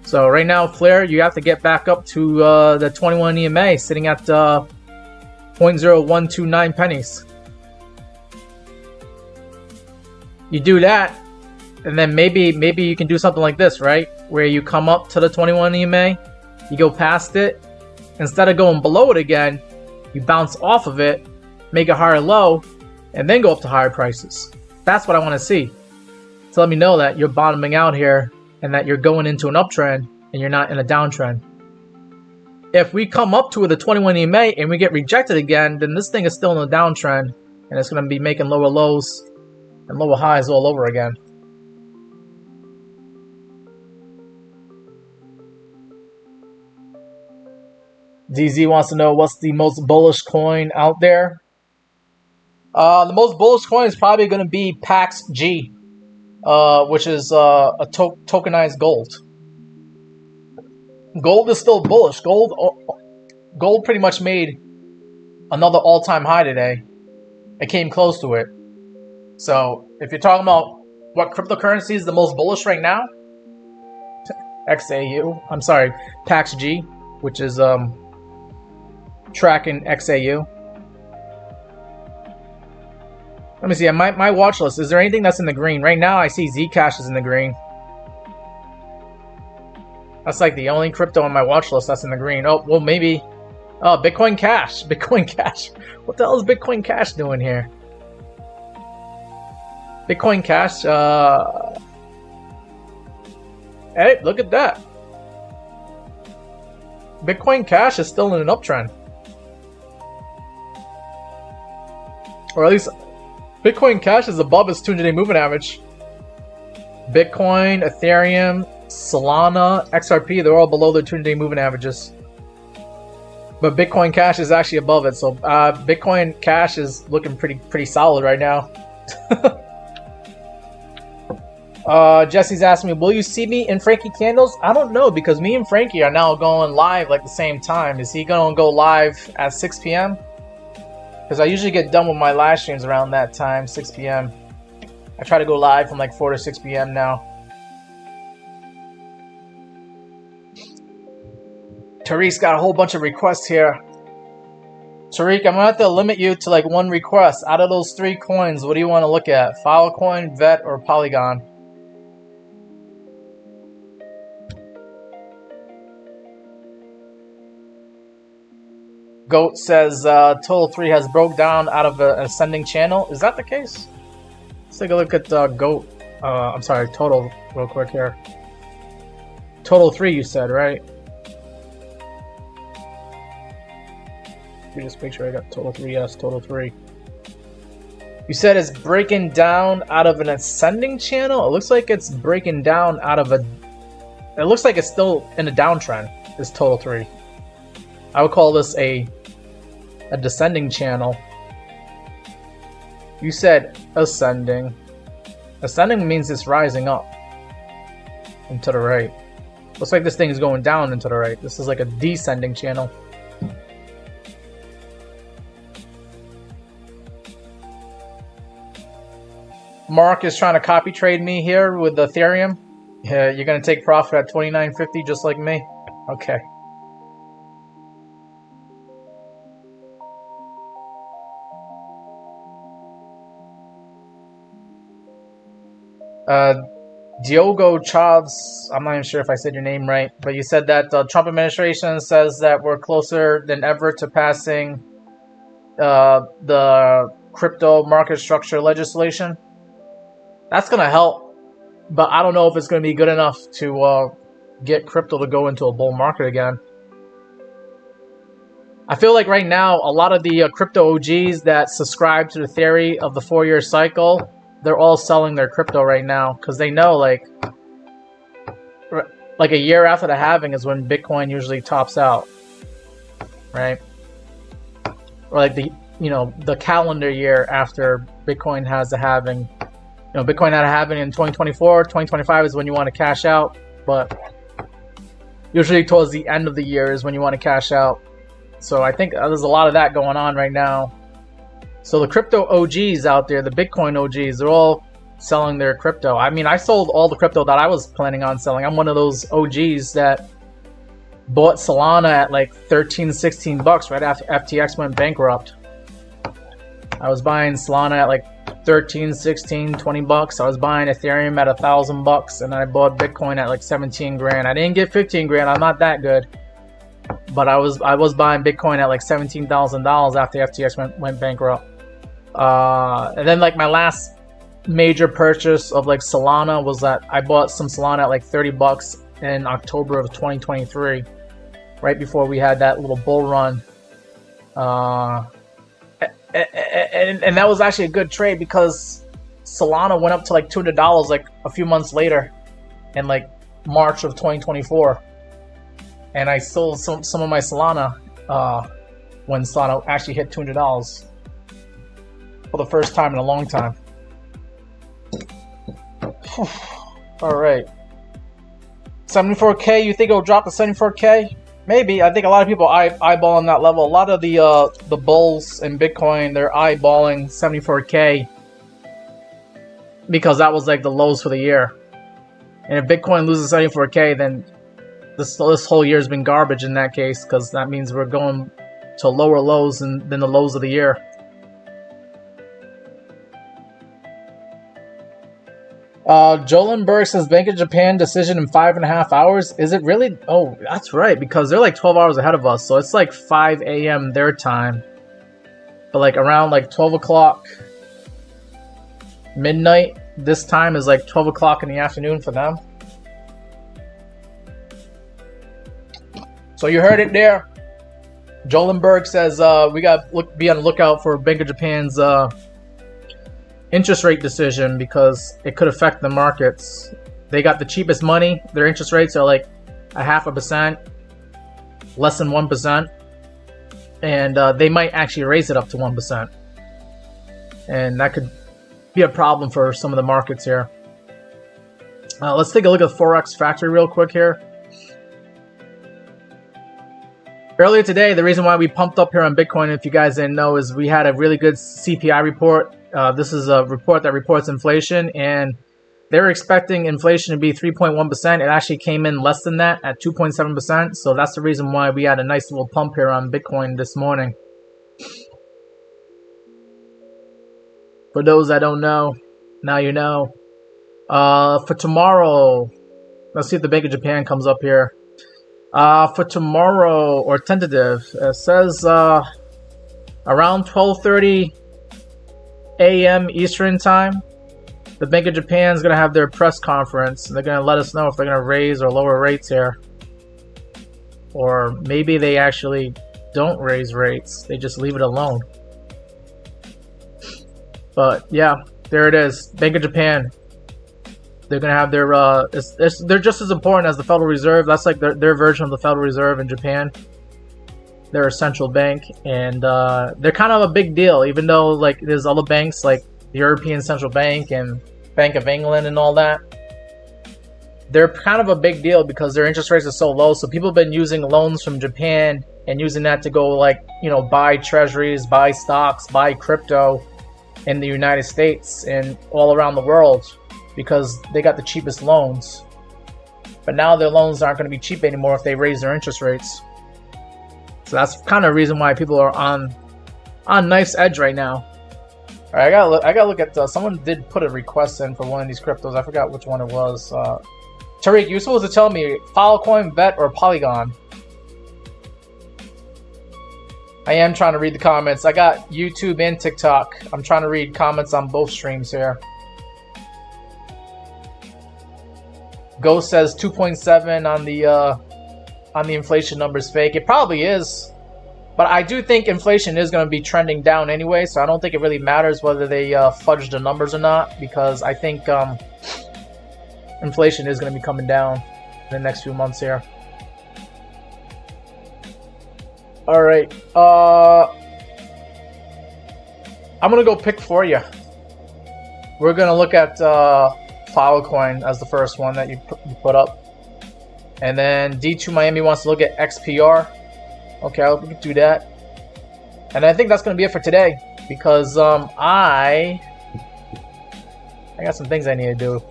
So right now, Flare, you have to get back up to the 21 EMA, sitting at 0.0129 pennies. You do that, and then maybe you can do something like this, right? Where you come up to the 21 EMA, you go past it. Instead of going below it again, you bounce off of it, make a higher low, and then go up to higher prices. That's what I want to see. So let me know that you're bottoming out here and that you're going into an uptrend and you're not in a downtrend. If we come up to the 21 EMA and we get rejected again, then this thing is still in a downtrend, and it's going to be making lower lows and lower highs all over again. DZ wants to know what's the most bullish coin out there. The most bullish coin is probably going to be MEXC, which is a tokenized gold. Gold is still bullish. Gold pretty much made another all-time high today. It came close to it. So if you're talking about what cryptocurrency is the most bullish right now, MEXC, which is Kraken XAU. Let me see. My watch list. Is there anything that's in the green? Right now, I see Zcash is in the green. That's like the only crypto on my watch list that's in the green. Oh, well, maybe. Oh, Bitcoin Cash. Bitcoin Cash. What the hell is Bitcoin Cash doing here? Bitcoin Cash. Hey, look at that. Bitcoin Cash is still in an uptrend. Or at least Bitcoin Cash is above its 200-day moving average. Bitcoin, Ethereum, Solana, XRP, they're all below their 200-day moving averages. But Bitcoin Cash is actually above it, so Bitcoin Cash is looking pretty solid right now. Jesse's asking me, will you see me in Frankie Candles? I don't know, because me and Frankie are now going live like the same time. Is he going to go live at 6 p.m.? Because I usually get done with my live streams around that time, 6 p.m. I try to go live from like 4 to 6 p.m. now. Tariq's got a whole bunch of requests here. Tariq, I'm going to have to limit you to like one request. Out of those 3 coins, what do you want to look at? Filecoin, VET, or Polygon? Goat says Total 3 has broke down out of an ascending channel. Is that the case? Let's take a look at Goat. I'm sorry, Total real quick here. Total 3 you said, right? Let me just make sure I got Total 3. Yes, Total 3. You said it's breaking down out of an ascending channel? It looks like it's breaking down out of a... It looks like it's still in a downtrend, this Total 3. I would call this a descending channel. You said ascending. Ascending means it's rising up and to the right. Looks like this thing is going down and to the right. This is like a descending channel. Mark is trying to copy trade me here with Ethereum. Yeah, you're gonna take profit at 29.50 just like me? Okay. Diogo Chavs, I'm not even sure if I said your name right, but you said that the Trump administration says that we're closer than ever to passing the crypto market structure legislation. That's going to help, but I don't know if it's going to be good enough to get crypto to go into a bull market again. I feel like right now, a lot of the crypto OGs that subscribe to the theory of the 4-year cycle, they're all selling their crypto right now because they know like a year after the halving is when Bitcoin usually tops out, right? Or like the calendar year after Bitcoin has the halving. Bitcoin had a halving in 2024. 2025 is when you want to cash out, but usually towards the end of the year is when you want to cash out. So I think there's a lot of that going on right now. So the crypto OGs out there, the Bitcoin OGs, they're all selling their crypto. I mean, I sold all the crypto that I was planning on selling. I'm one of those OGs that bought Solana at like 13, 16 bucks right after FTX went bankrupt. I was buying Solana at like 13, 16, 20 bucks. I was buying Ethereum at $1,000 and I bought Bitcoin at like 17 grand. I didn't get 15 grand. I'm not that good. But I was buying Bitcoin at like $17,000 after FTX went bankrupt. And then like my last major purchase of like Solana was that I bought some Solana at like 30 bucks in October of 2023, right before we had that little bull run. And that was actually a good trade because Solana went up to like $200 like a few months later in like March of 2024. And I sold some of my Solana when Solana actually hit $200 for the first time in a long time. All right. 74K, you think it'll drop to 74K? Maybe. I think a lot of people eyeballing that level. A lot of the bulls in Bitcoin, they're eyeballing 74K because that was like the lows for the year. And if Bitcoin loses 74K, then this whole year has been garbage in that case, because that means we're going to lower lows than the lows of the year. Jolenberg says Bank of Japan decision in 5.5 hours. Is it really? Oh, that's right, because they're like 12 hours ahead of us, so it's like 5 a.m. their time. But like around like 12 o'clock midnight This time is like 12 o'clock in the afternoon for them. So you heard it there. Jolenberg says we got to be on the lookout for Bank of Japan's interest rate decision because it could affect the markets. They got the cheapest money. Their interest rates are like 0.5%, less than 1%, and they might actually raise it up to 1%. And that could be a problem for some of the markets here. Let's take a look at Forex Factory real quick here. Earlier today, the reason why we pumped up here on Bitcoin, if you guys didn't know, is we had a really good CPI report. This is a report that reports inflation, and they were expecting inflation to be 3.1%. It actually came in less than that at 2.7%. So that's the reason why we had a nice little pump here on Bitcoin this morning. For those that don't know, now you know. For tomorrow, let's see if the Bank of Japan comes up here. For tomorrow, or tentative, it says around 12:30 a.m. Eastern time, the Bank of Japan is going to have their press conference. And they're going to let us know if they're going to raise or lower rates here. Or maybe they actually don't raise rates. They just leave it alone. But yeah, there it is. Bank of Japan. They're going to have their, they're just as important as the Federal Reserve. That's like their version of the Federal Reserve in Japan. They're a central bank, and they're kind of a big deal, even though like there's other banks like the European Central Bank and Bank of England and all that. They're kind of a big deal because their interest rates are so low. So people have been using loans from Japan and using that to go like, you know, buy treasuries, buy stocks, buy crypto in the United States and all around the world, because they got the cheapest loans. But now their loans aren't going to be cheap anymore if they raise their interest rates. So that's kind of the reason why people are on knife's edge right now. All right, I gotta look at someone did put a request in for one of these cryptos. I forgot which one it was. Tariq, you were supposed to tell me Filecoin, Bet, or Polygon. I am trying to read the comments. I got YouTube and TikTok. I'm trying to read comments on both streams here. Ghost says 2.7 on the inflation numbers fake. It probably is, but I do think inflation is going to be trending down anyway, so I don't think it really matters whether they fudge the numbers or not, because I think inflation is going to be coming down in the next few months here. All right, I'm going to go pick for you. We're going to look at Filecoin as the first one that you put up. And then D2 Miami wants to look at XPR. Okay, we can do that. And I think that's going to be it for today, because I got some things I need to do.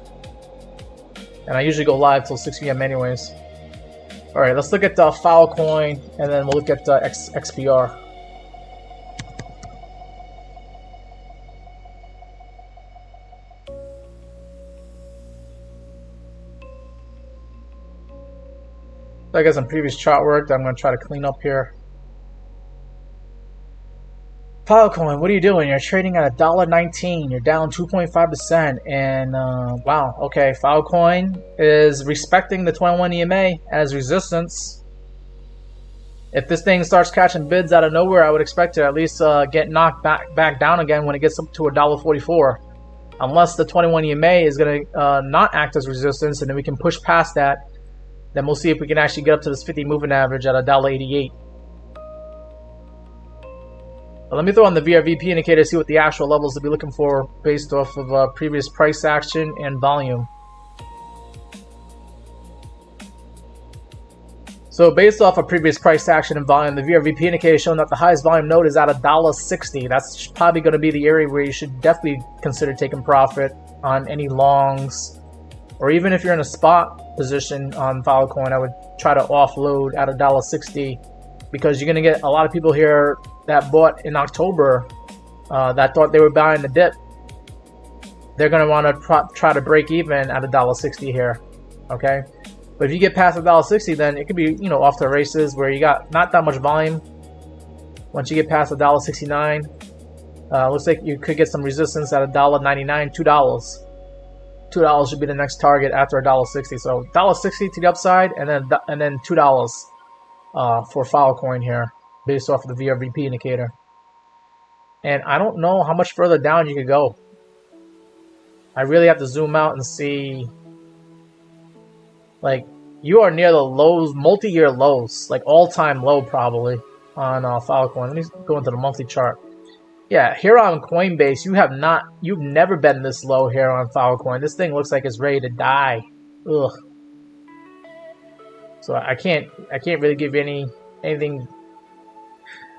And I usually go live till 6 p.m. anyways. Alright, let's look at Filecoin, and then we'll look at XPR. So I got some previous chart work that I'm going to try to clean up here. Filecoin, what are you doing? You're trading at $1.19. You're down 2.5%. And wow, okay. Filecoin is respecting the 21 EMA as resistance. If this thing starts catching bids out of nowhere, I would expect to at least get knocked back down again when it gets up to $1.44. Unless the 21 EMA is going to not act as resistance, and then we can push past that. Then we'll see if we can actually get up to this 50 moving average at $1.88. But let me throw on the VRVP indicator to see what the actual levels to be looking for based off of previous price action and volume. So based off of previous price action and volume, the VRVP indicator is showing that the highest volume node is at $1.60. That's probably going to be the area where you should definitely consider taking profit on any longs. Or even if you're in a spot position on Filecoin, I would try to offload at $1.60, because you're going to get a lot of people here that bought in October that thought they were buying the dip. They're going to want to try to break even at $1.60 here, okay? But if you get past $1.60, then it could be, you know, off to the races where you got not that much volume. Once you get past $1.69, looks like you could get some resistance at $1.99, $2. $2 should be the next target after $1.60. So $1.60 to the upside, and then $2 for Filecoin here, based off of the VRVP indicator. And I don't know how much further down you could go. I really have to zoom out and see. Like, you are near the lows, multi-year lows, like all-time low probably on Filecoin. Let me go into the monthly chart. Yeah, here on Coinbase, you've never been this low here on Filecoin. This thing looks like it's ready to die. Ugh. So I can't really give you anything.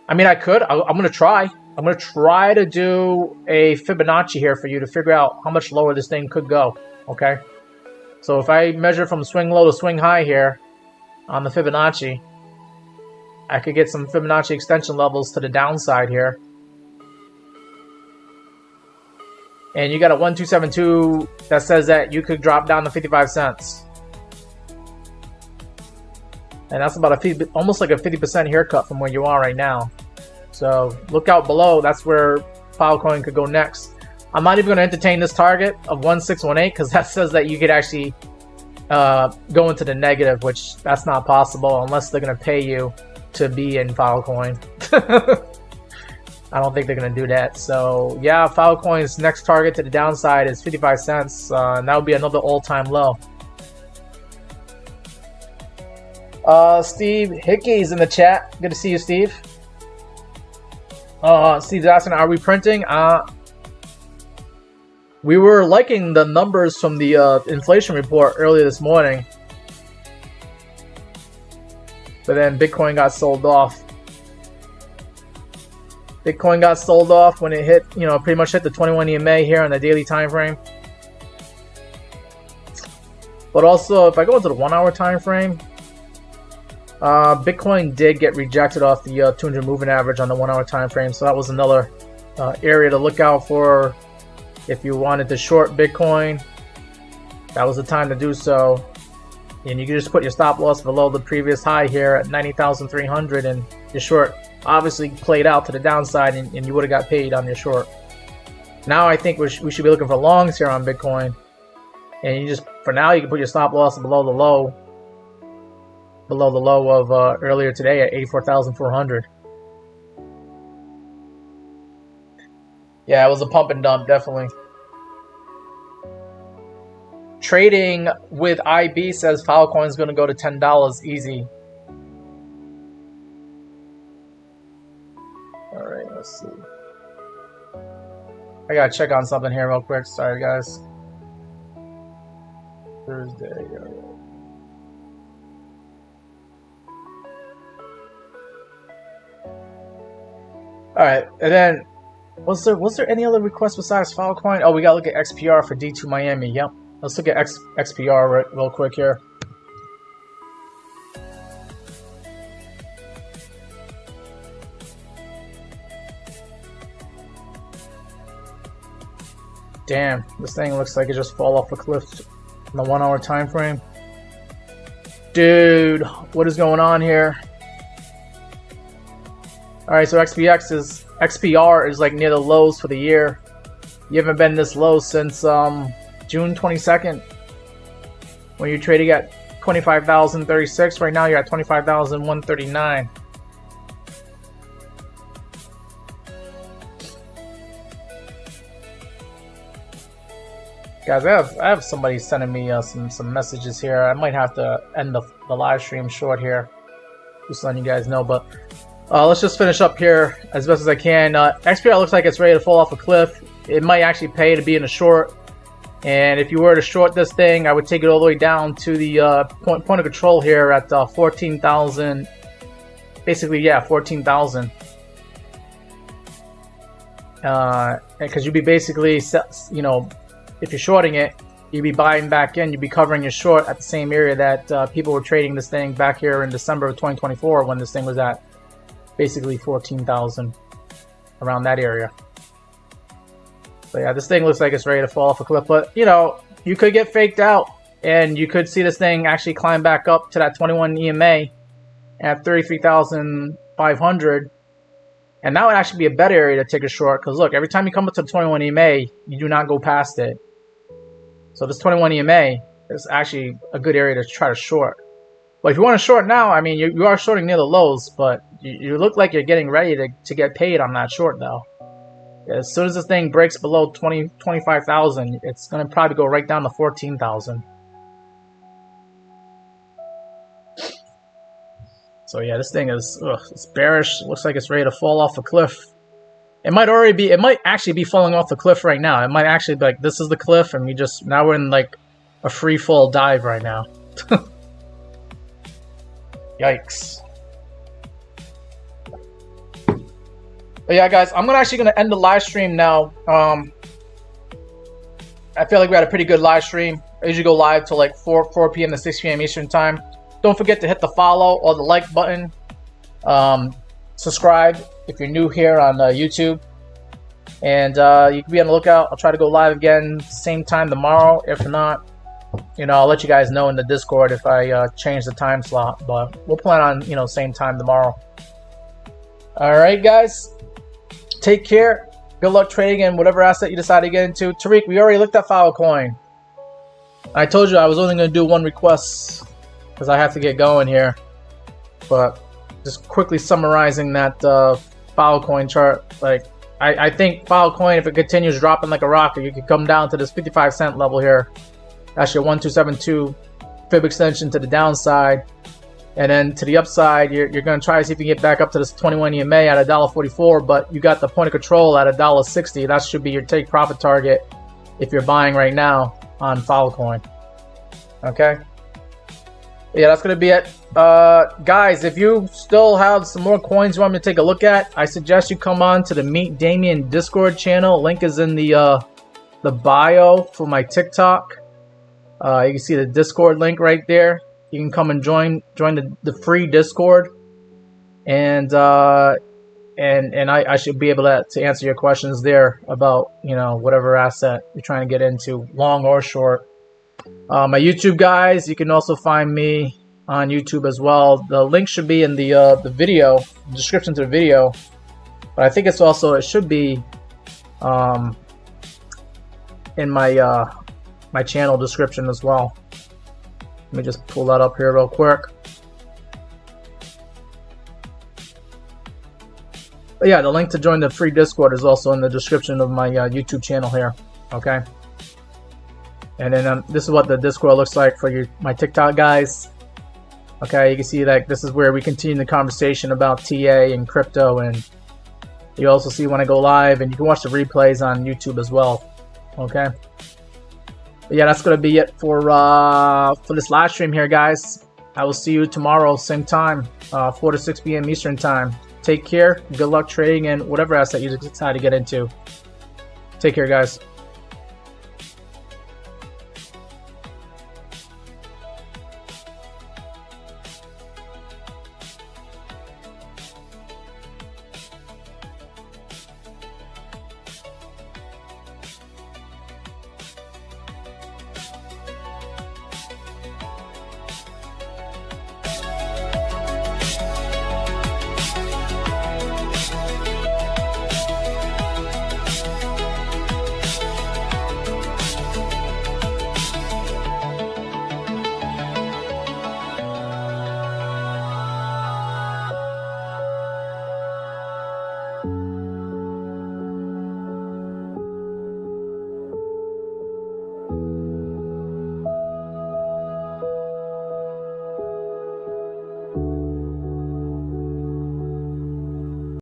I mean, I could. I'm gonna try. I'm gonna try to do a Fibonacci here for you to figure out how much lower this thing could go. Okay. So if I measure from swing low to swing high here on the Fibonacci, I could get some Fibonacci extension levels to the downside here. And you got a 1272 that says that you could drop down to 55 cents. And that's about almost like a 50% haircut from where you are right now. So look out below. That's where Filecoin could go next. I'm not even going to entertain this target of 1618 because that says that you could actually go into the negative, which that's not possible unless they're going to pay you to be in Filecoin. I don't think they're going to do that. So yeah, Filecoin's next target to the downside is 55 cents. And that would be another all-time low. Steve Hickey's in the chat. Good to see you, Steve. Steve's asking, are we printing? We were liking the numbers from the inflation report earlier this morning. But then Bitcoin got sold off. Bitcoin got sold off when it hit, pretty much hit the 21 EMA here on the daily time frame. But also, if I go into the 1 hour time frame, Bitcoin did get rejected off the 200 moving average on the 1 hour time frame. So that was another area to look out for if you wanted to short Bitcoin. That was the time to do so. And you can just put your stop loss below the previous high here at 90,300, and your short obviously played out to the downside, and you would have got paid on your short. Now I think we should be looking for longs here on Bitcoin, and for now you can put your stop loss below the low of earlier today at 84,400. Yeah, it was a pump and dump, definitely. Trading with IB says Filecoin is going to go to $10 easy. All right, let's see. I gotta check on something here real quick. Sorry, guys. Thursday. All right, and then was there any other requests besides Filecoin? Oh, we gotta look at XPR for D2 Miami. Yep. Let's look at XPR real quick here. Damn, this thing looks like it just fall off a cliff in the 1 hour time frame. Dude, what is going on here? Alright, so XPR is like near the lows for the year. You haven't been this low since June 22nd, when you're trading at 25,036. Right now you're at 25,139. Guys, I have somebody sending me some messages here. I might have to end the live stream short here, just letting you guys know. But let's just finish up here as best as I can. XPR looks like it's ready to fall off a cliff. It might actually pay to be in a short. And if you were to short this thing, I would take it all the way down to the point of control here at 14,000. Basically, yeah, 14,000. Because you'd be basically, if you're shorting it, you'd be buying back in. You'd be covering your short at the same area that people were trading this thing back here in December of 2024, when this thing was at basically 14,000, around that area. So yeah, this thing looks like it's ready to fall off a cliff. But, you could get faked out, and you could see this thing actually climb back up to that 21 EMA at 33,500. And that would actually be a better area to take a short. Because look, every time you come up to the 21 EMA, you do not go past it. So this 21 EMA is actually a good area to try to short. But if you want to short now, I mean, you are shorting near the lows, but you look like you're getting ready to get paid on that short, though. As soon as this thing breaks below 25,000, it's going to probably go right down to 14,000. So yeah, this thing is it's bearish. Looks like it's ready to fall off a cliff. It might actually be falling off the cliff right now. It might actually be like, this is the cliff, and now we're in like a free fall dive right now. Yikes. But yeah, guys, I'm actually gonna end the live stream now. I feel like we had a pretty good live stream. I usually go live till like 4 p.m. to 6 p.m. Eastern time. Don't forget to hit the follow or the like button. Subscribe if you're new here on YouTube. And you can be on the lookout. I'll try to go live again same time tomorrow. If not, I'll let you guys know in the Discord if I change the time slot. But we'll plan on, same time tomorrow. All right, guys. Take care. Good luck trading in whatever asset you decide to get into. Tariq, we already looked at Filecoin. I told you I was only going to do one request because I have to get going here. But just quickly summarizing that Filecoin chart. Like, I think Filecoin, if it continues dropping like a rocket, you could come down to this 55 cent level here. That's your 1272 fib extension to the downside. And then to the upside, you're going to try to see if you can get back up to this 21 EMA at $1.44, but you got the point of control at $1.60. That should be your take profit target if you're buying right now on Filecoin. Okay? Yeah, that's going to be it. Guys, if you still have some more coins you want me to take a look at, I suggest you come on to the Meet Damien Discord channel. Link is in the bio for my TikTok. You can see the Discord link right there. You can come and join the free Discord, and I should be able to answer your questions there about whatever asset you're trying to get into, long or short. My YouTube guys, you can also find me on YouTube as well. The link should be in the video, the description to the video, but I think it should be in my my channel description as well. Let me just pull that up here real quick. But yeah, the link to join the free Discord is also in the description of my YouTube channel here. Okay. And then this is what the Discord looks like for my TikTok guys. Okay, you can see that this is where we continue the conversation about TA and crypto, and you also see when I go live, and you can watch the replays on YouTube as well. Okay. But yeah, that's gonna be it for this live stream here, guys. I will see you tomorrow, same time, 4 to 6 p.m. Eastern time. Take care. Good luck trading and whatever asset you decide to get into. Take care, guys.